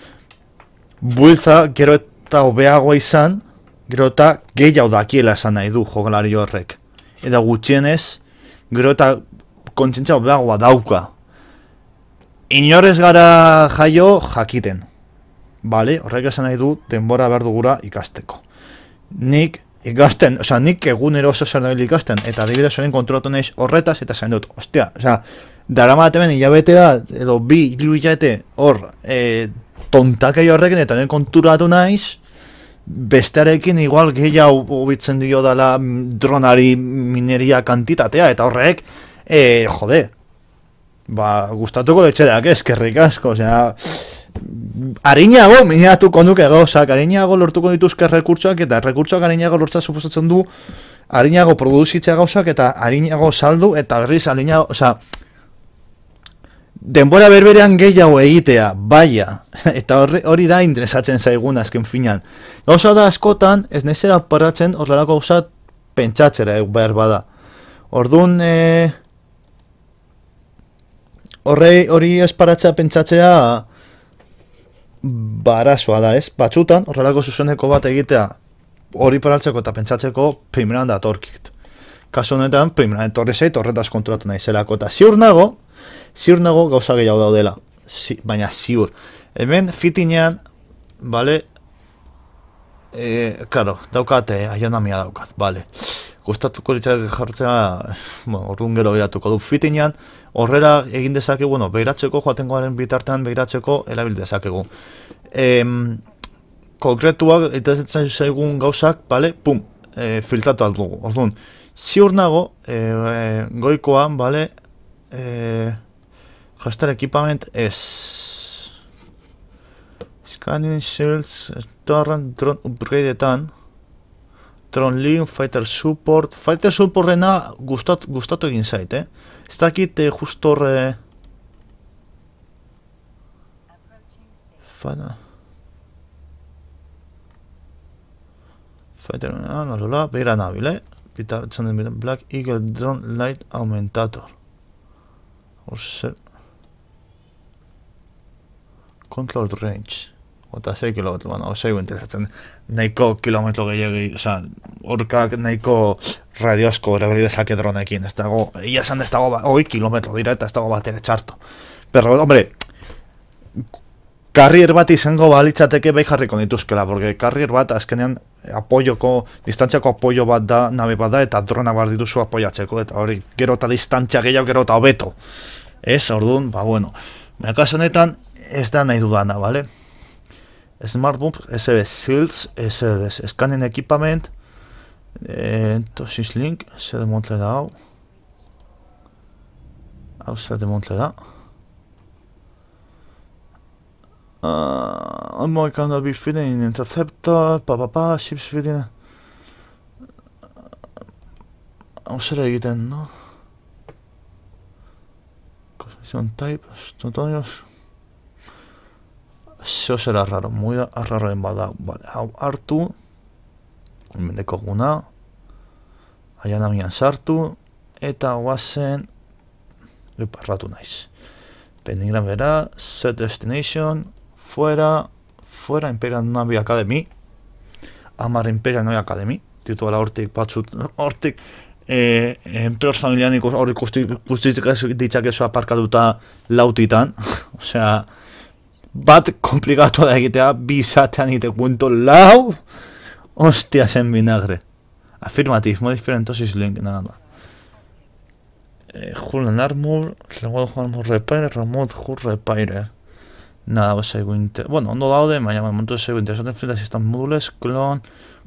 builda gero eta hobeagoa izan, gero eta gehiago dakiela esan nahi du jokalari horrek. Eta gutxienez, gero eta kontzientzia hobeagoa dauka. Inorez gara jaio jakiten. Bale, horrek esan nahi du denbora behar dugura ikasteko. Nik ikasten, osea, nik egunero oso zer dabil ikasten, eta adibidez horien kontrolatu nahiz horretaz, eta zain dut, ostia, osea, daramatemen hilabete bat, edo bi, hiru hilabete, hor, tontakei horrekin, eta horien konturatu nahiz, bestearekin igual gehiago hobitzen dio dela dronari mineria kantitatea, eta horrek, jode, gustatuko letxedak, eskerrik asko, osea, harinago minatuko nuke gauzak, harinago lortuko dituzke rekurtsoak, eta rekurtsoak harinago lortza suposatzen du, harinago produzitzea gauzak, eta harinago saldu, eta berriz harinago, osea, denbora berberean gehiago egitea, baia, eta hori da interesatzen zaigun azken finan. Gauza da askotan, ez nezera paratzen horrelako gauzat pentsatzera behar bada. Orduan, hori esparatzea pentsatzea, barazoa da, ez? Batzutan, horrelako zuzeneko bat egitea hori paraltzeko eta pentsatzeko primeran datorkit. kasu honetan, primera etorri zait, horretaz kontrolatu nahi zelako, eta ziur nago gauza gehiago daudela, baina ziur. Hemen, fitinean, bale, claro, daukat, aionamia daukat, bale. Gustatuko litzak jartzea, orduan gero behiratuko du. Fitinean, horrela egin dezakegu, bueno, behiratzeko, joatengoaren bitartean behiratzeko, erabil dezakegu. Konkretuak, eta zaigun gauzak, bale, pum, filtratu aldugu. Orduan, ziur nago, goikoan, bale, gestar equipament ez. Scanning shells, drone upgradeetan, Tron Link, Fighter Supportrena gustatu egin zait, Ez dakit justo horre... Fighter, nola, behira nabil, Pitartzen den Black Eagle Drone Light Augmentator. Horzer... Control Range. Eta 6 kilometro, bueno, 6 interesatzen, nahiko kilometro gehiagi, oza, horkak nahiko radio asko erabili dezake dronekin, ez dago, ia esan ez dago, 8 kilometro dira eta ez dago bat ere txarto. Pero, hombre, carrier bat izango balitzateke bai jarriko dituzkela, porque carrier bat azkenean apoioko, distantziako apoio bat da, nabe bat da, eta drona bat dituzu apoiatzeko, eta hori, gero eta distantzia gehiago, gero eta hobeto. Ez, orduan, ba, bueno, kasu honetan ez da nahi dudana, bale? Smartboom, SB Shields, Scanning Equipment, Tosis Link, zer demontle da hau. Hau zer demontle da. Ammo cannot be fitting in interceptor, ships fitting. Hau zer egiten, no? Construction type, Antonios. Zeo zera raro, muy arraroen bada, vale, hau hartu, mendeko guna, aianamian sartu, eta guazen, parratu naiz. Penigram bera, set destination, fuera Imperial Navy Academy, Amar Imperial Navy Academy, tituala hortik batzut, hortik, Emperor familianik hori guztizik ditzakezu aparkatuta lautitan, osea, bat komplikatu da egitea, bizatean egitekuento lau, hostia zen vinagre. Afirmativ, modifier entonces link, nada. Hull and Armor, Remote Armor Repair, Remote Hull Repair. Nada, zaigu bueno, ondo daude, baina momentu zaigu interesaten Field Assistant Modules, Clone,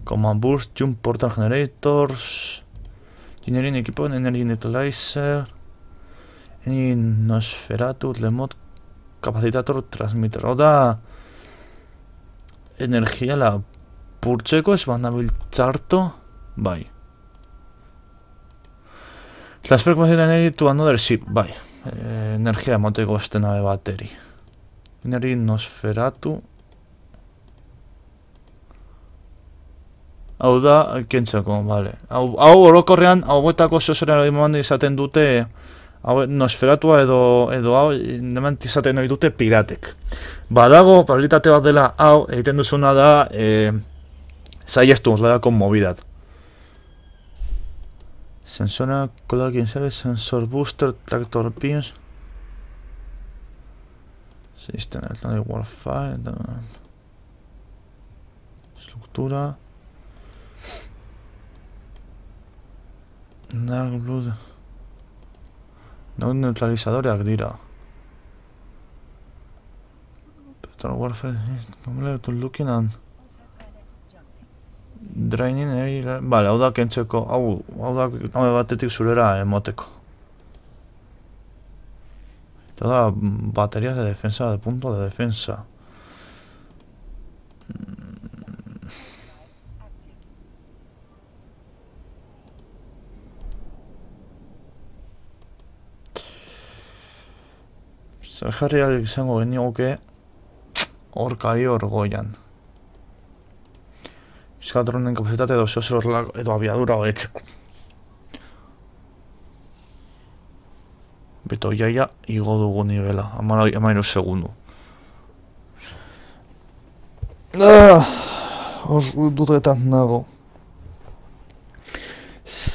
Command Burst, Jump Portal Generators, Engineering Equipment, Energy Neutralizer, Nosferatu, Remote Kapazitator transmitter, hau da energia lapurtzeko ez banabil txarto, bai. Transfer capacity energy to another ship, bai. Energia emoteko este nabe bateri. Energy Nosferatu. Hau da, kentzeko, bale. Hau orokorrean, hau betako zozera izaten dute Nosferatua edo hau nemant izaten nahi dute piratek. Badago, probabilitate bat dela hau, egiten duzuna da saiestu uzladako mobidat. Sensora, Colagin Service, Sensor Booster, Tractor Pins, System Atlantic Warfare, Estructura, Dark Blood. No neutralizadoreak dira. Petrol Warfare, looking and draining area. Vale, hau da kentzeko, hau da batetik zurera emoteko. Eta da baterías de defensa, de punto de defensa. Zer jarriak izango genioke horkari goian. Eskadronen kapazitate edo zozer edo abiadura horetzeko. Beto iaia igo dugu nivela, 13 segundu. Hor dudetan nago.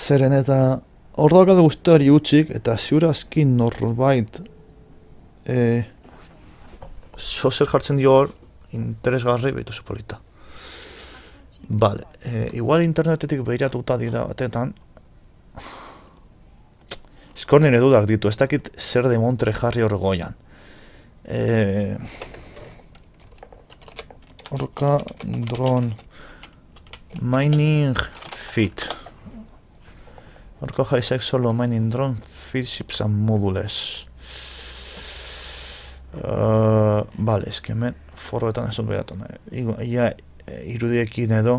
Zeren eta hor daukade guztiari utxik, eta ziurazki norbait zer jartzen dio hor, interesgarri, behitu zupolita. Vale, igual internetetik behiratuta dira batetan, eskor nire dudak ditu, ez dakit zer demontre jarri hor goian. Horka, drone, mining fit. Horko jaizek solo mining drone fit ships and modules. Vale, ez que hemen forroetan ez dut behatu. Ia irudiekin edo.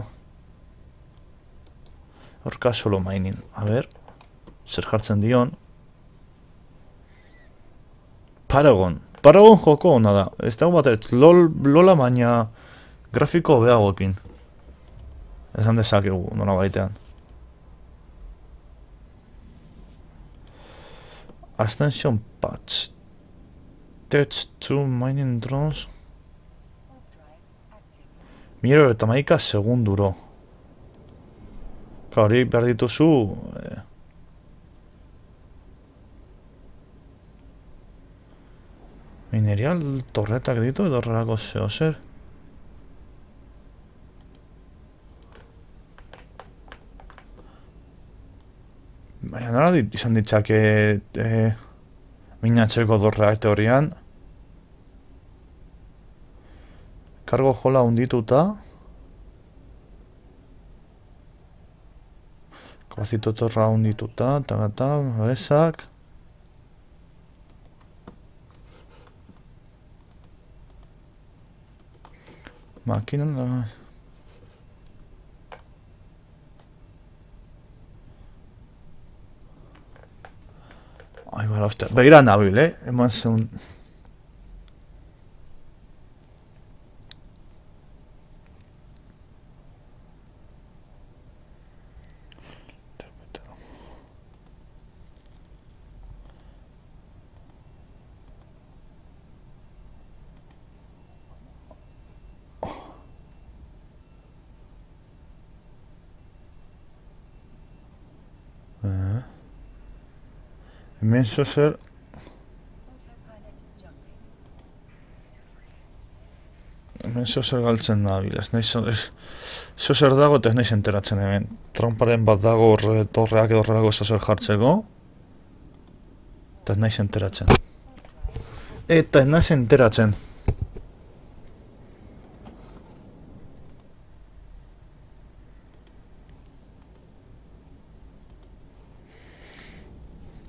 Horka solo mining. A ber, zer jartzen dion. Paragon. Paragon joko hona da. Ez dago bat lola baina grafiko behagoekin. Esan dezakegu, nola baitean. Ascension patch. Touch true mining drones. 1000 segunduro. Hori behar dituzu... Minerial torretak ditu edo horrelako zeo zer. Baina nola izan ditzake minatzeko dorreak teorian. Kargo jola hundituta. Kapazitotorra hundituta, eta bezak. Makina... Ai, bala, ostia, begira nabil, eman zeun... Hemen zozer... Hemen zozer galtzen nabil, ez nahi zozer dago eta ez nahi enteratzen hemen. Tramparen bat dago torreak edo horrelako zozer jartzeko. Eta ez nahi enteratzen. Eta ez nahi enteratzen.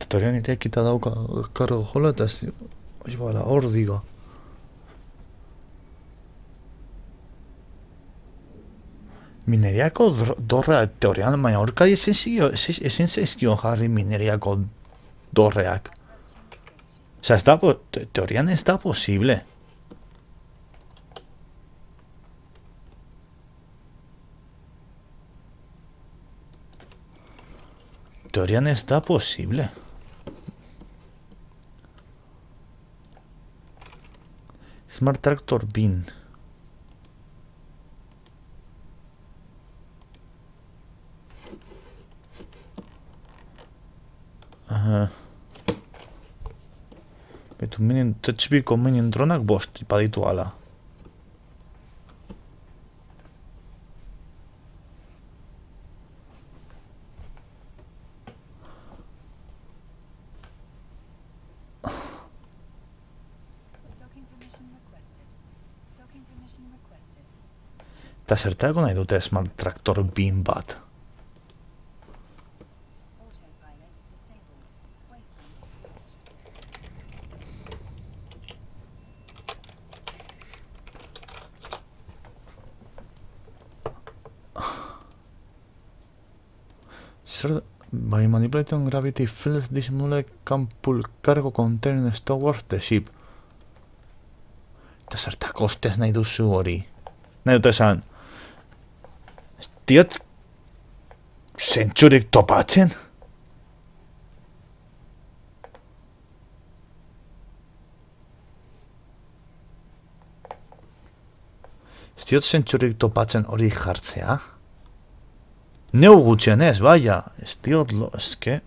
Tutorian irekita dauka kargo jola eta ez... Oi bala, hor diga. Mineriako dorrea teorian, baina horkari ezin zeizkion jarri mineriako dorreak. Osea, teorian ez da posible. Teorian ez da posible. Smart Tractor Bin. Betu tetxbiko minin dronak bost ipaditu ala. Eta zertarako nahi dute Smart Tractor Bin bat? By manipulating gravity fields, this mule can pull cargo containers towards the ship. Eta zertako ostez nahi duzu hori. Nahi dute esan. Diot... Zentsurik topatzen? Diot zentsurik topatzen hori jartzea? Neu gutxienez, baina, ez diot lo, eske...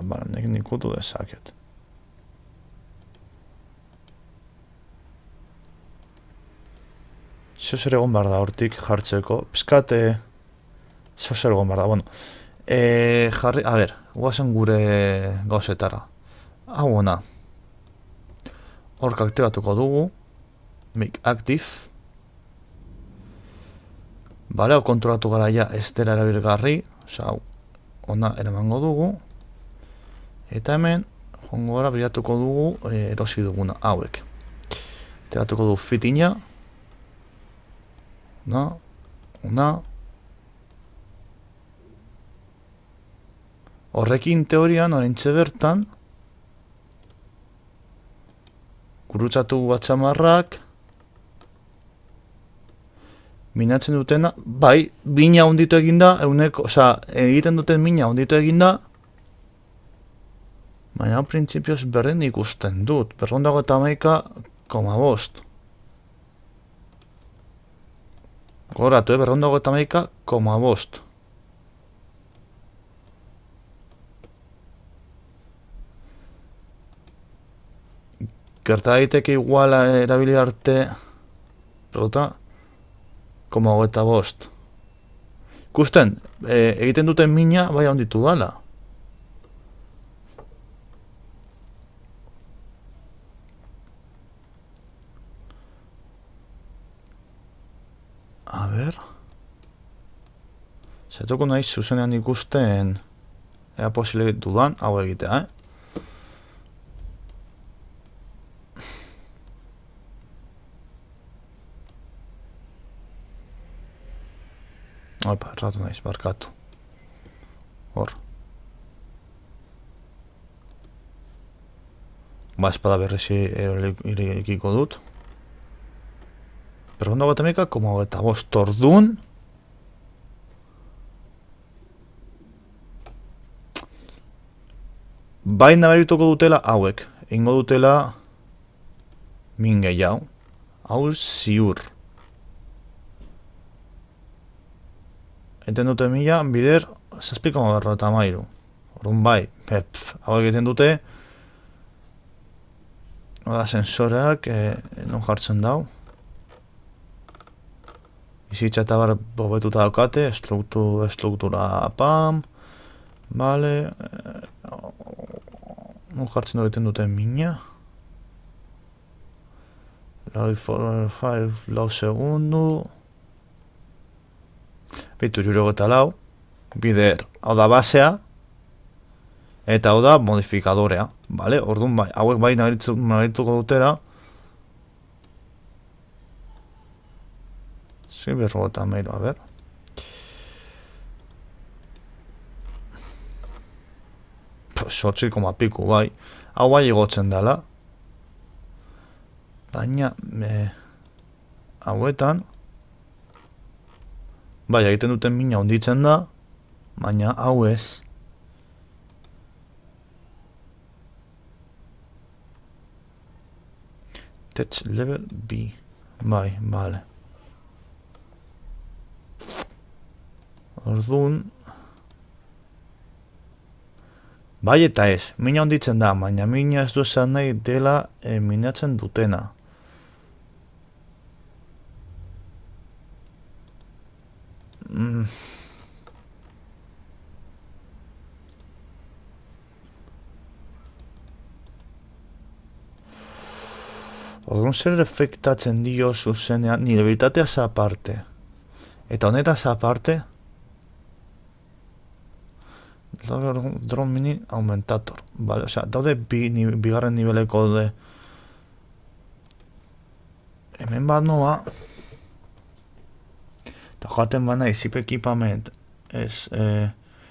Bara, nik ikutu dezaket. Zozer egon behar da hortik jartzeko. Pizkate... Zozer egon behar da, bueno. Jarri, a ber, guazen gure gauzetara. Hau ona. Hork aktibatuko dugu. Make active. Bale, hau kontrolatu gara ja ez dela erabilgarri. Osa, hau, ona eramango dugu. Eta hemen, jongo gara bilatuko dugu erosi duguna, hauek. Teratuko dugu fitina. Una. Horrekin teorian, orentxe bertan, gurutzatu batxamarrak, minatzen dutena, bai, bina hunditu eginda, egiten duten mina hunditu eginda, baina printzipioz berdin ikusten dut, 251,5. Goratu, 251,5. Gerta daiteke iguala erabili arte, pelota, 0,5. Ikusten, egiten duten mina bai handitu dala. A ber... Zaituko nahi zuzenean ikusten ea posile dudan hau egitea, Opa, erratu naiz, barkatu. Hor. Ba, espada berrezi irekiko dut. Pergondo gatemika, 0,5 ordun. Bai nabarituko dutela hauek. Ingo dutela min gehiago. Hau ziur. Eten dute mila, bider, 6,53. Orduan bai, hau egiten dute. Oda, sensoreak, non jartzen dau. Bizitza eta bar bobetuta daukate, estruktura pam. Vale. Non jartzen egiten dute mina. Lau segundu. Bitu, 74. Bider, hau da basea. Eta hau da modifikadorea. Vale, orduan bai, hauek bai nabarituko dutera. Berrogeta meiru, a ber. Sortzi koma piku, bai. Hau bai igotzen dela. Baina, hauetan, bai, egiten duten mina honditzen da, baina hau ez. Touch level B. Bai, bale. Orduan, bai eta ez, mina honditzen da, baina mina ez du esan nahi dela minatzen dutena. Orduan zer efektatzen dio zuzenean, nire bilitateaz aparte. Eta honetaz aparte, drone mini aumentator. Vale, osea, daude bigarren niveleko de... Hemen bat noa. Eta joaten bana zip equipament. Ez,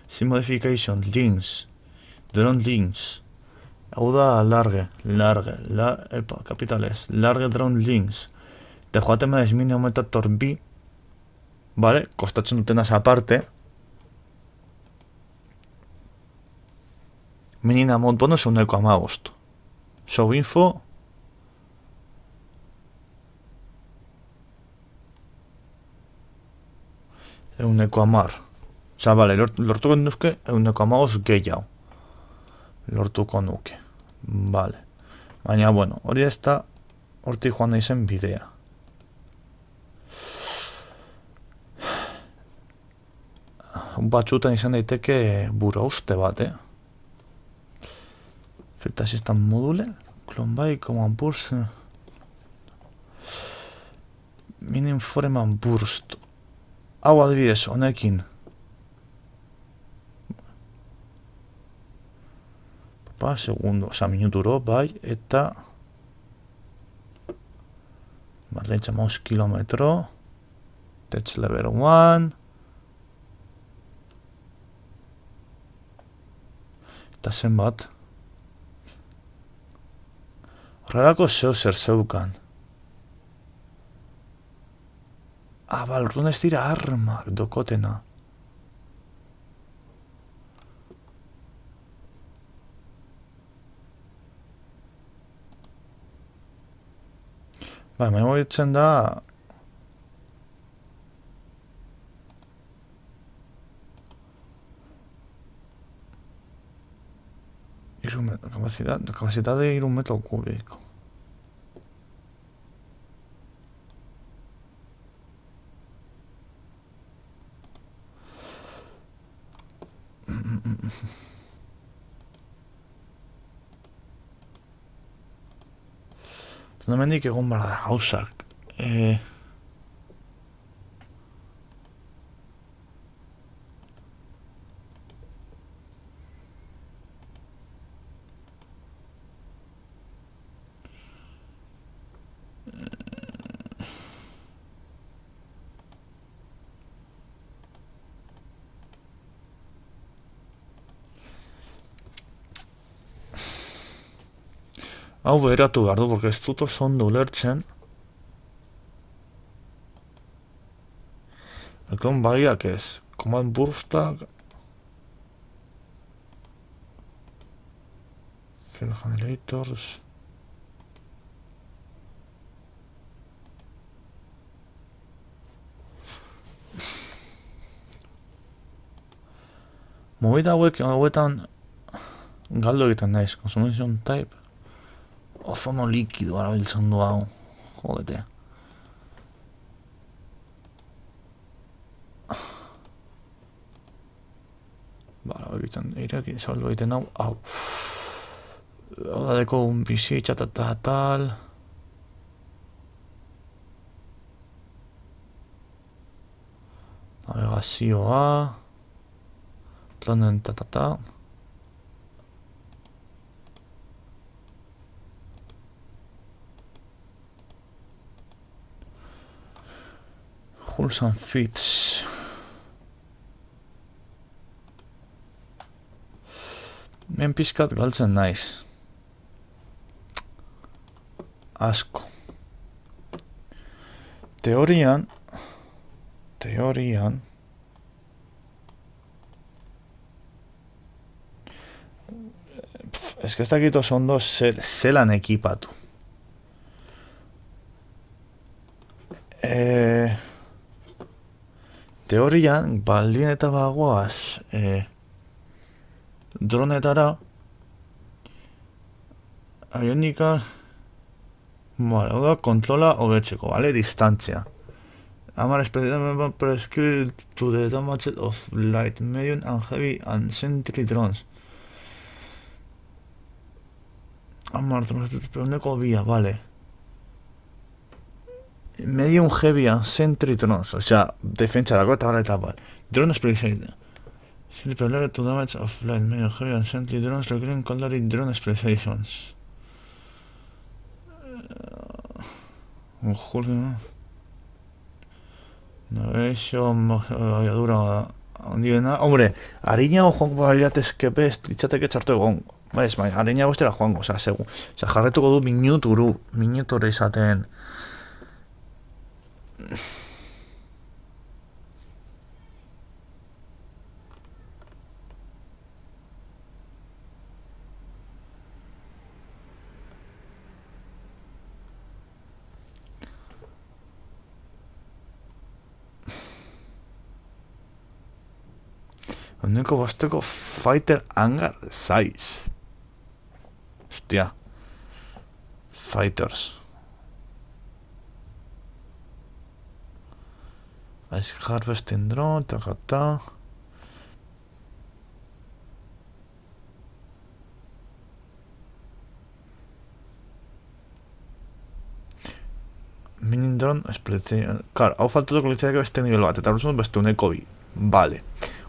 sim modification, links. Drone links. Hau da large, kapitales, large drone links. Eta joaten badez mini aumentator bi, vale, kostatzen dutenaz aparte. Minina mod bonus 1,5. Show info. Euneko 10. Osa, bale, lortuko nuke euneko 15 gehiago. Lortuko nuke. Bale. Baina, bueno, hori ez da hortik joan naizen bidea. Batzutan izan daiteke burauste bat, Filter system module, clone by, command burst, minim foreman burst. Hau adibidez, honekin. Segundo, oza, minuturo, bai, eta Madreitza maus kilometro, touch level 1, eta zenbat. Horrelako zeo zer zeukan. Bal, orduan ez dira armak dokotena. Ba, memoitzen da... Capacidad de 1 metro cúbico. Hemendik egon behar da gauzak. Hau beheratu behar du, porque ez dut oso ondo ulertzen. Ekon bagiak ez. Command burstak. Fill generators. Movida hauetan galdo egiten naiz. Consumption type. Ozono likido arabiltzen du hau. Jodete. Bala, egiten, ireki, saldo egiten hau. Hau da deko un bizitza eta tal. Navegazioa. Planen ta. Hulls and fits. Men pizkat galtzen naiz. Asko. Teorian. Ez que ez dakit oso ondo zelan ekipatu. Teorian, baldin eta bagoaz dronetara aionika hau da, kontrola hobetzeko, bale, distantzia. Amar prescribed to the damage of light, medium and heavy and sentry drones. Amar, peuneko bia, bale. Medium heavy and sentry drones, osea, defentsarako eta gara eta bat. Drone specialization. Sentry related to damage of light, medium heavy and sentry drones requiring colored drone specializations. Navegation, abiadura handiena. Hombre, harina joan baliatezke best, litzateke txartu egon. Ez, bai, areina guztera joango, jarretuko du minutore izaten. Honeko bosteko fighter hangar size. Hostia. Fighters. Ice harvesting drone, takata. Minin drone, esperitzen. Klar, hau faltutuko litzateke beste nivel bat, eta uruzun beste uneko bi. Vale.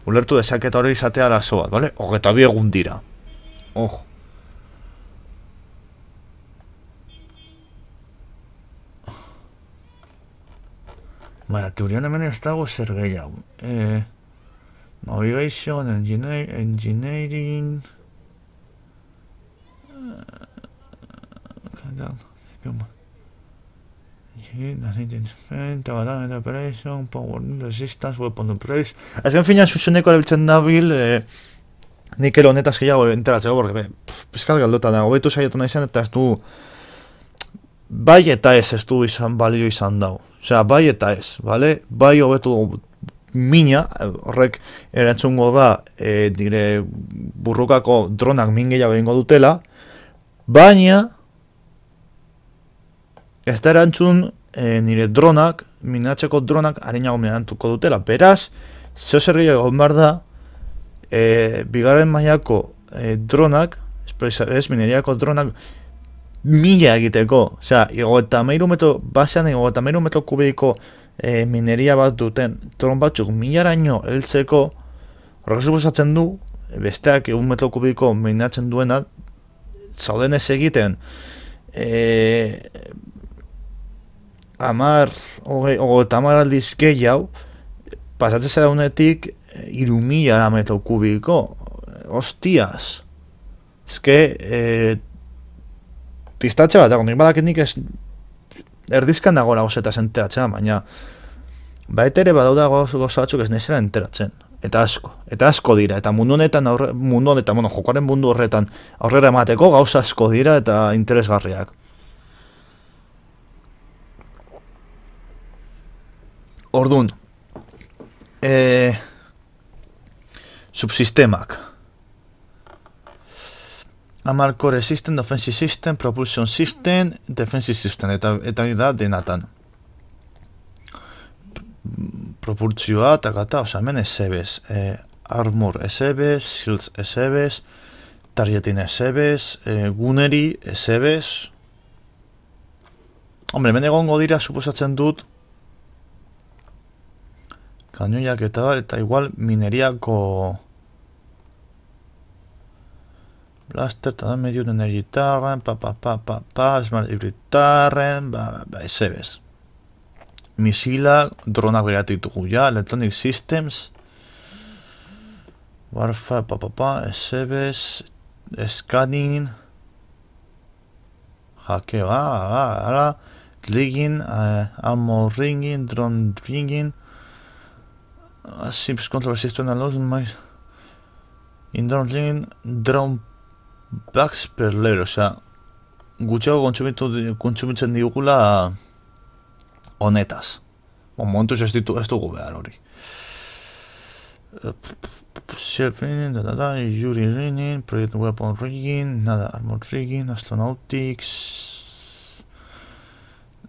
Ulertu dezaketa hori izatea arazo bat, vale? Hogeta bi egun dira. Ojo. Baina, teorian hemen ez dago zer gehiago. Navigation, engineering... Operation, power resistance, weapon upgrades... Azken finan zuzeneko erabiltzen dabil... Nik ero honetaz gehiago enteratzeko, porque pizkat galdota da, hobetu saiatu nahi zen, eta ez du... Bai eta ez du izan balio izan dau. Osea, bai eta ez, bale? Bai hobetu mina, horrek erantzungo da, dire burrukako dronak min gehiago egingo dutela, baina... Ez da erantzun nire dronak, minatzeko dronak harinago mirantuko dutela. Beraz, zeo zer gehiago egon behar da, bigarren mailako dronak, ez mineriako dronak, mila egiteko. Osea, 53 metro, basean 53 metro kubiko mineria bat duten dron batzuk milaraino heltzeko, horrek suposatzen du, besteak 1 metro kubiko minatzen duena, zauden ez egiten, tamar aldiz gehiago, pasatzen zera unetik 3.000 metro kubiko. Hostias. Ezke, tistatxe bat, nik badakenik ez erdizkan dago gauzetaz enteratzen, baina baita ere badauda gauza batzuk ez nezera enteratzen. Eta asko dira, eta mundu honetan, jokoaren mundu horretan aurrera emateko gauza asko dira eta interesgarriak. Orduan, subsistemak. Hamar core system, defensive system, propulsion system, defensive system, eta da denatan. Propultsioa, takata, oza, hemen esebez, armor esebez, shields esebez, targetin esebez, guneri esebez. Hombre, hemen egongo dira, suposatzen dut, kanioiak eta igual mineriako blaster, eta da medio energitarren, smart hybridarren, esebez. Misila, dronak beratu ditugu ja, electronic systems, warfare, esebez, scanning, hackeo, rigging, ammo rigging, drone rigging, Sims control system allows in drone rigging, drone bugs per level, osea, gutxiago kontsumitzen digula honetaz. Momentuz ez dugu behar hori. Self rigging, Yuri rigging, project weapon rigging, nada, armor rigging, astronautics,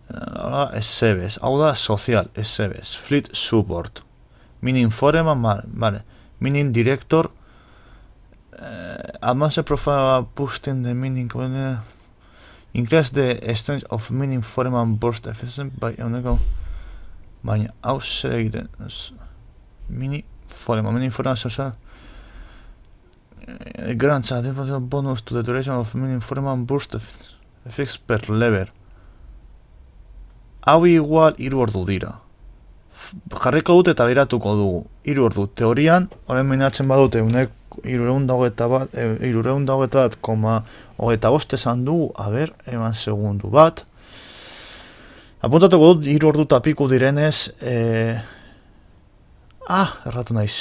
SCBs, hau da sozial, SCBs, fleet support, mining foreman, vale, mining director, advance profile boosting the mining, increase the strength of mining foreman burst efficient by uneko, baina hau zer egiten, mining foreman social, grants a different bonus to the duration of mining foreman burst effects per level. Hau igual 3 ordu dira. Jarriko dut eta biratuko dugu 3 ordu. Teorian, horren minatzen badute bat, esan du, eman segundu bat. Apuntatuko dut, 3 ordu eta piku direnez, erratu naiz.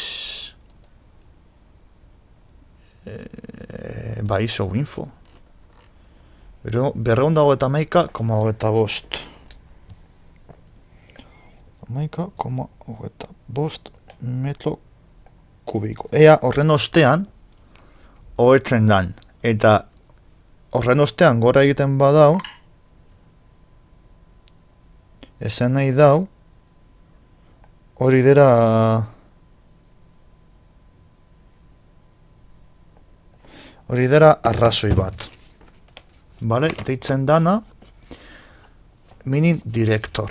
ISO info. 238,5 metro kubiko. Ea horren ostean hobetzen dan. Eta horren ostean gora egiten badau, esan nahi dau, hori dira arrazoi bat. Vale, deitzen dana mini director.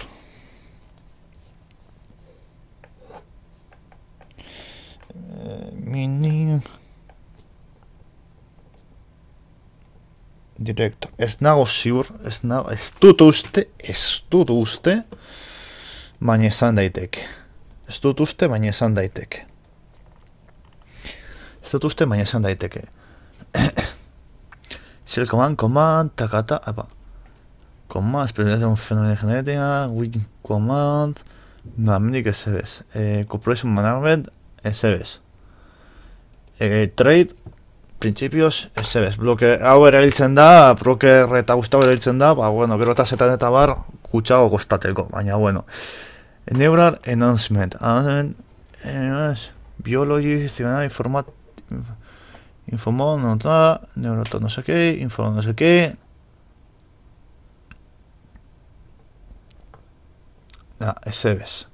Mini director. Ez nago ziur, ez dut uste, baina esan daiteke. Si el command, takata, command, experimentación fenomenal genética, wiki command, dynamic SBs, corporation management SBs, trade, principios SBs, bloke hau erabiltzen da, broker eta guztago erabiltzen da, gero eta zetan eta bar, kutsago kostateko, baina bueno. Neural enhancement, biology, informó, neuroto no sé qué, info no sé qué. SBs.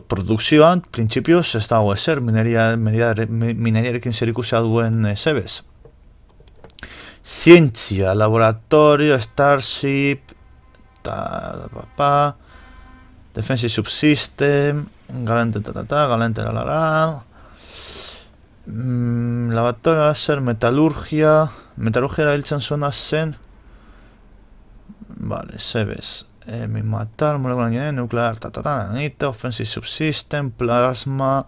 Produkzioan, printzipioz, ez dago ezer, mineriarekin zerikusia duen SBs. Zientzia, laboratorio, Starship, Defensive Subsystem, galante, laboratorio láser, metalurgia erabiltzen zona zen, vale, SBs, matar, molecular, nuclear, nanita, offensive subsystem, plasma,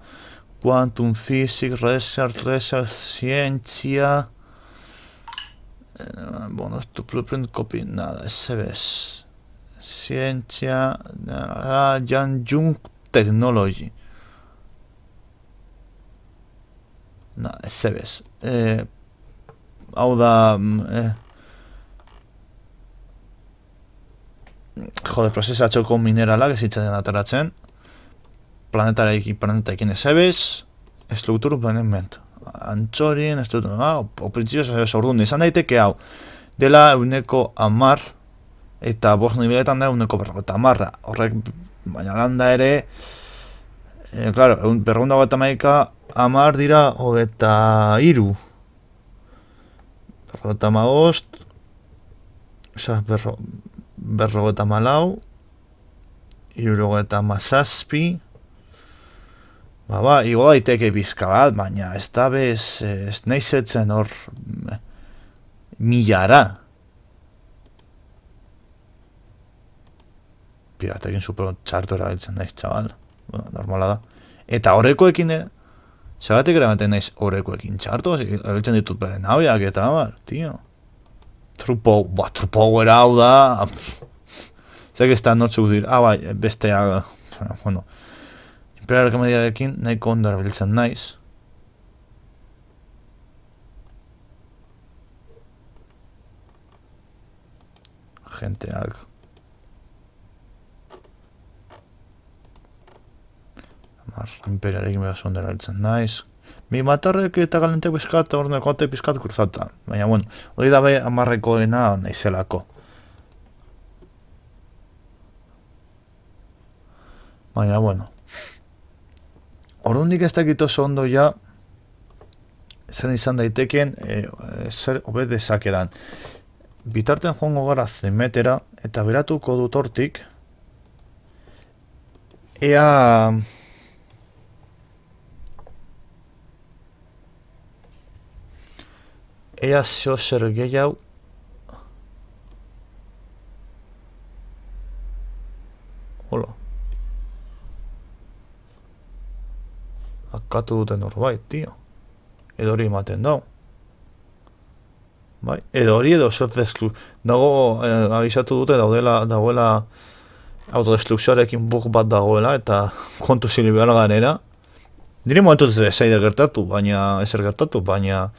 quantum physics, research, ciencia, bonus to blueprint copy, nada, SBs, ciencia, Jung technology. SBs. Hau da... prozesatzeko mineralak ezitzen ateratzen. Planetaekin SBs. Struktur planement. Antxorin, o printzioz SBs orduan. Izan daiteke hau. Dela 110 eta 5 niveletan da 150. Horrek, baina landa ere... Claro, 250 amar dira 23. 55, oza, 54, 77. Igo daiteke bizka bat, baina ez da bez, ez nahizetzen hor milara. Piratekin super txarto erabiltzen naiz, txabal. Bueno, normala da. Eta horrekoekin, zagatik eramaten naiz horrekoekin txarto, erabiltzen ditut bere nabiak eta tio. Trupower hau da, zek ez da nortzuk dir, bestea, bueno, Imperial Remediarekin nahiko ondo erabiltzen naiz. Genteak. Imperiarekin behar ondo erabiltzen naiz. Mi matarrek eta galentek bizkat, orduan ekote bizkat kruzata. Baina, bueno, hori da beha amarrekoena naizelako. Baina, bueno. Orduan ez dakit oso ondo ja, zer izan daiteken, zer hobe dezakedan. Bitartean joango gara zemetera, eta beratuko dut hortik, ea zeo zer gehiago hola akatu duten horbait, tio Edo hori ematen dau. Bai, edo hori edo self-destru. Dago, abisatu dute dagoela autodestrukzioarekin bug bat dagoela, eta kontu zili behar ganera. Nire momentu ez ezer gertatu, baina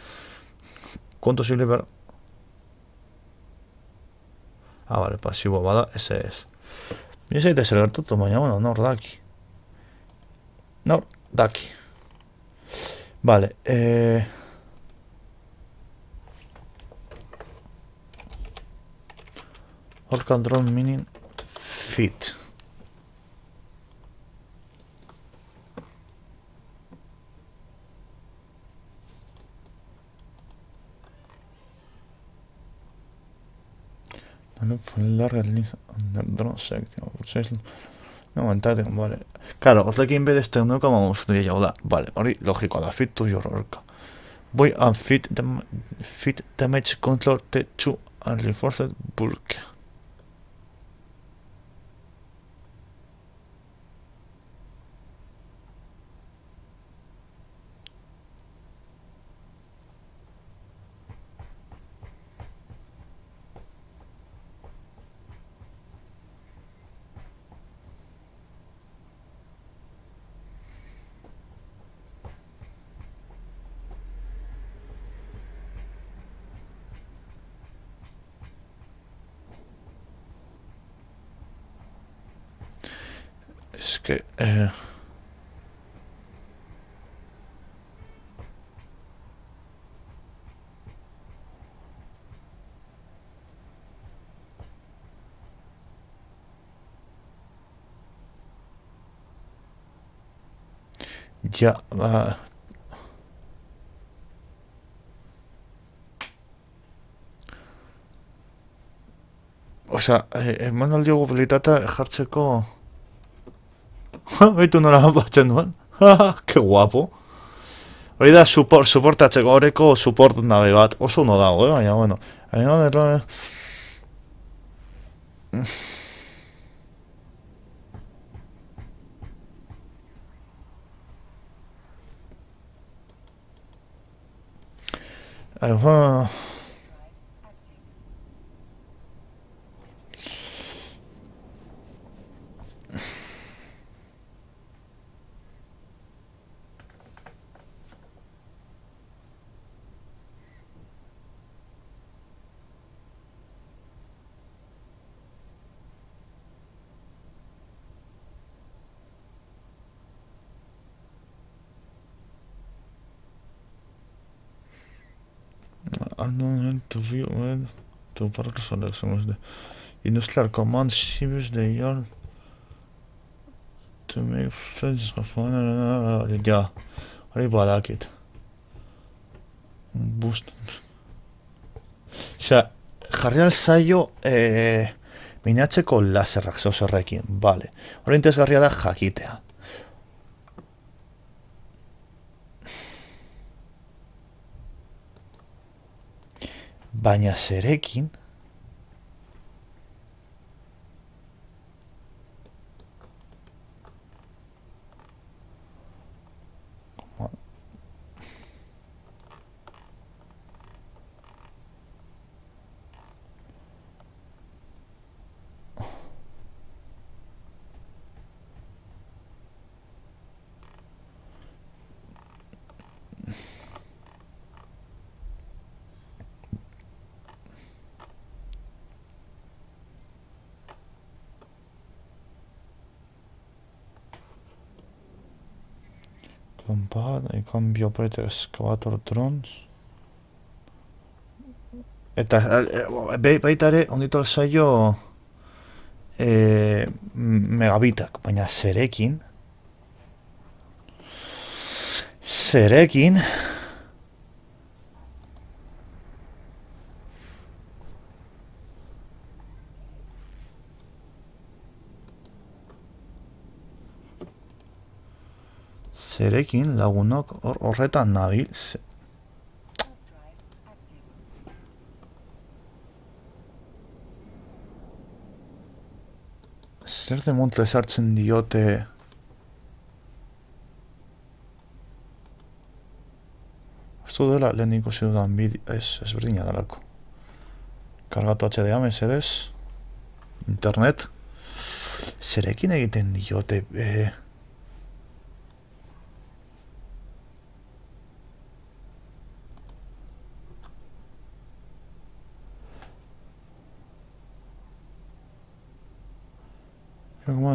kontu zili behar... Bale, pasiboa bada, ez. Nire zaite ezer gertatu, baina, bueno, nor daki. Vale, Orcal drone meaning fit. No fue larga el drone section. No, vale. Claro, horrekin bere este nuka vamos de da. Vale, hori logikoa da, fit to your orca. Boy and fit damage control T2 and reinforced bulk. Es que... ya... Osea, eman aldi mobilitatea jartzeko... Baitu nola batzen duen. Que guapo. Hori da supportatzeko horreko support nabe bat. Oso no dago, baina, bueno. To view to park selections the industrial command shifts the yard to make fence of ja, hori badakit. Boost. Osea, jarri alzaio minatzeko laserrak zozerrekin, bale. Hori interesgarria da jakitea. Baina zerekin... I can be operator excavator drones. Eta baita ere, onditu alzaio megabitak, baina zerekin... Zerekin... Zerekin lagunok horretan nabil. Zer demontre sartzen diote... Ustu dela lehen ikusi dudan bideo, ez berdina dalako. Kargatu HDA, mesedez. Internet. Zerekin egiten diote,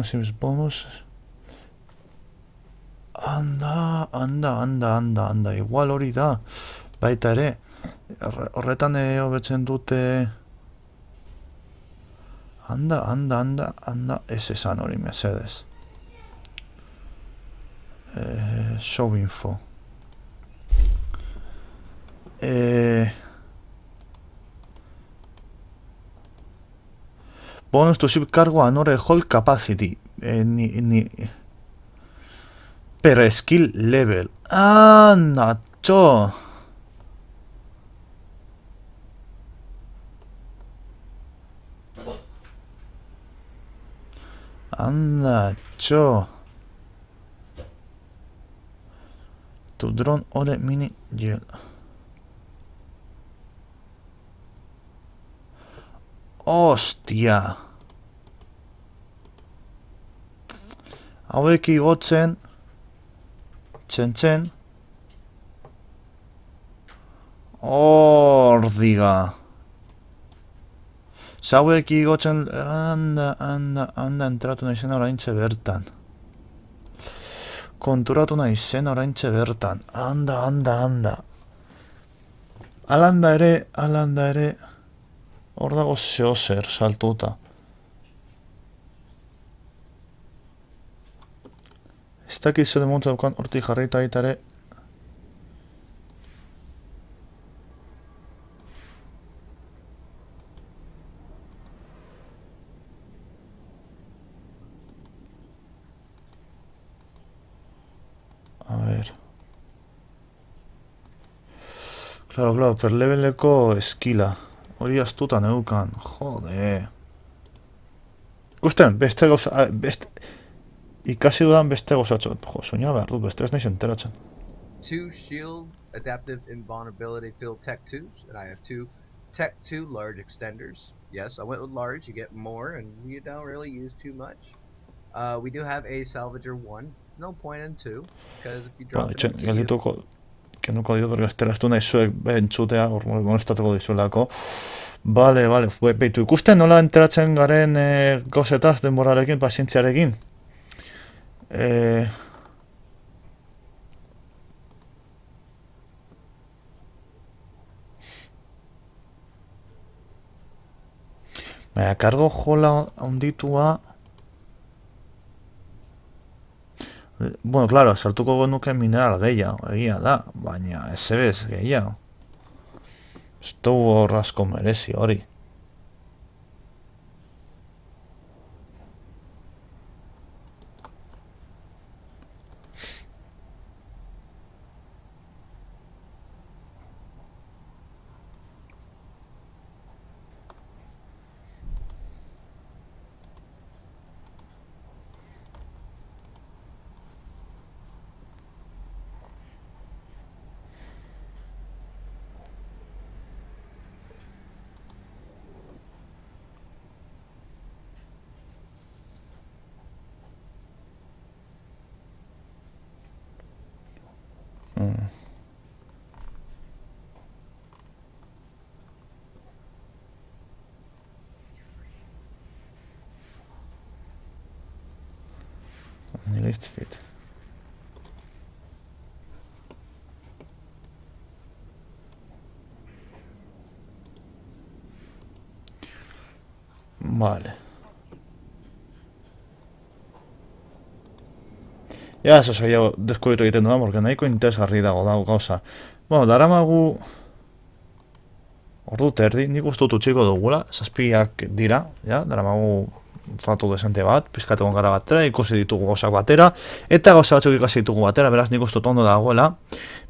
Seems bonus. Anda, igual hori da. Baita ere, horretan hobetzen dute. Anda, ez esan hori mesedez. Show info. Bonus to ship cargo another hold capacity. Per skill level. Nacho. Nacho. To drone ore mini gel. Ostia. Hauek igotzen. Txen. Ordiga. Hauek igotzen. Anda, entratu nahi zen oraintxe bertan. Konturatu nahi zen oraintxe bertan. Anda. Alanda ere. Hor dago zehozer saltuta. Ez dakit zer demontza dukan hortik jarraita aitare. A ver. Claro, per leveleko eskila. Hori astutan eukan, jode. Ikusten, beste gauza, ikasi dudan beste gauzatxo. Jo, soina behar dut, beste ez nahi enteratzen. 2 shield adaptive invulnerability field tech 2s, and I have 2 tech 2 large extenders. Yes, I went with large, you get more, and you don't really use too much. We do have a salvager 1, no point in 2, because if you drop it into you... Kenduko dio, porque esteraztu nahi zuek entzutea, molestatuko dizuelako. Bale, beitu ikusten nola enteratzen garen gauzetaz denborarekin, pazientziarekin. Baina, kargo jola onditua... Bueno, claro, sartuko genuke mineral gehiago, egia da, baina ez ebez gehiago. Ez dugu horrazko merezi hori. List fit. Vale. Ja, eso saio deskubritu egiten dudan, porque nahiko interesgarri dago gauza. Bueno, daramagu... Ordu terdi, nik uste dut utxiko dugula, 7 dira, ja, daramagu tratu desente bat, pizkategon gara batera, ikusi ditugu gauzak batera, eta gauza batzuk ikasi ditugu batera, beraz nik uste dut ondo dagoela.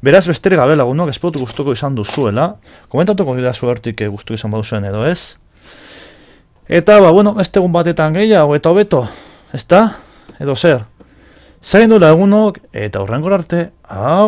Beraz besterik gabe lagunok, espero gustuko izan duzuela, komentatuko dira zuertik gustu izan baduzuen edo ez. Eta, bueno, beste egun batetan gehiago eta hobeto, ezta? Edo zer? Zain du lagunok, eta hurrengor arte, hau!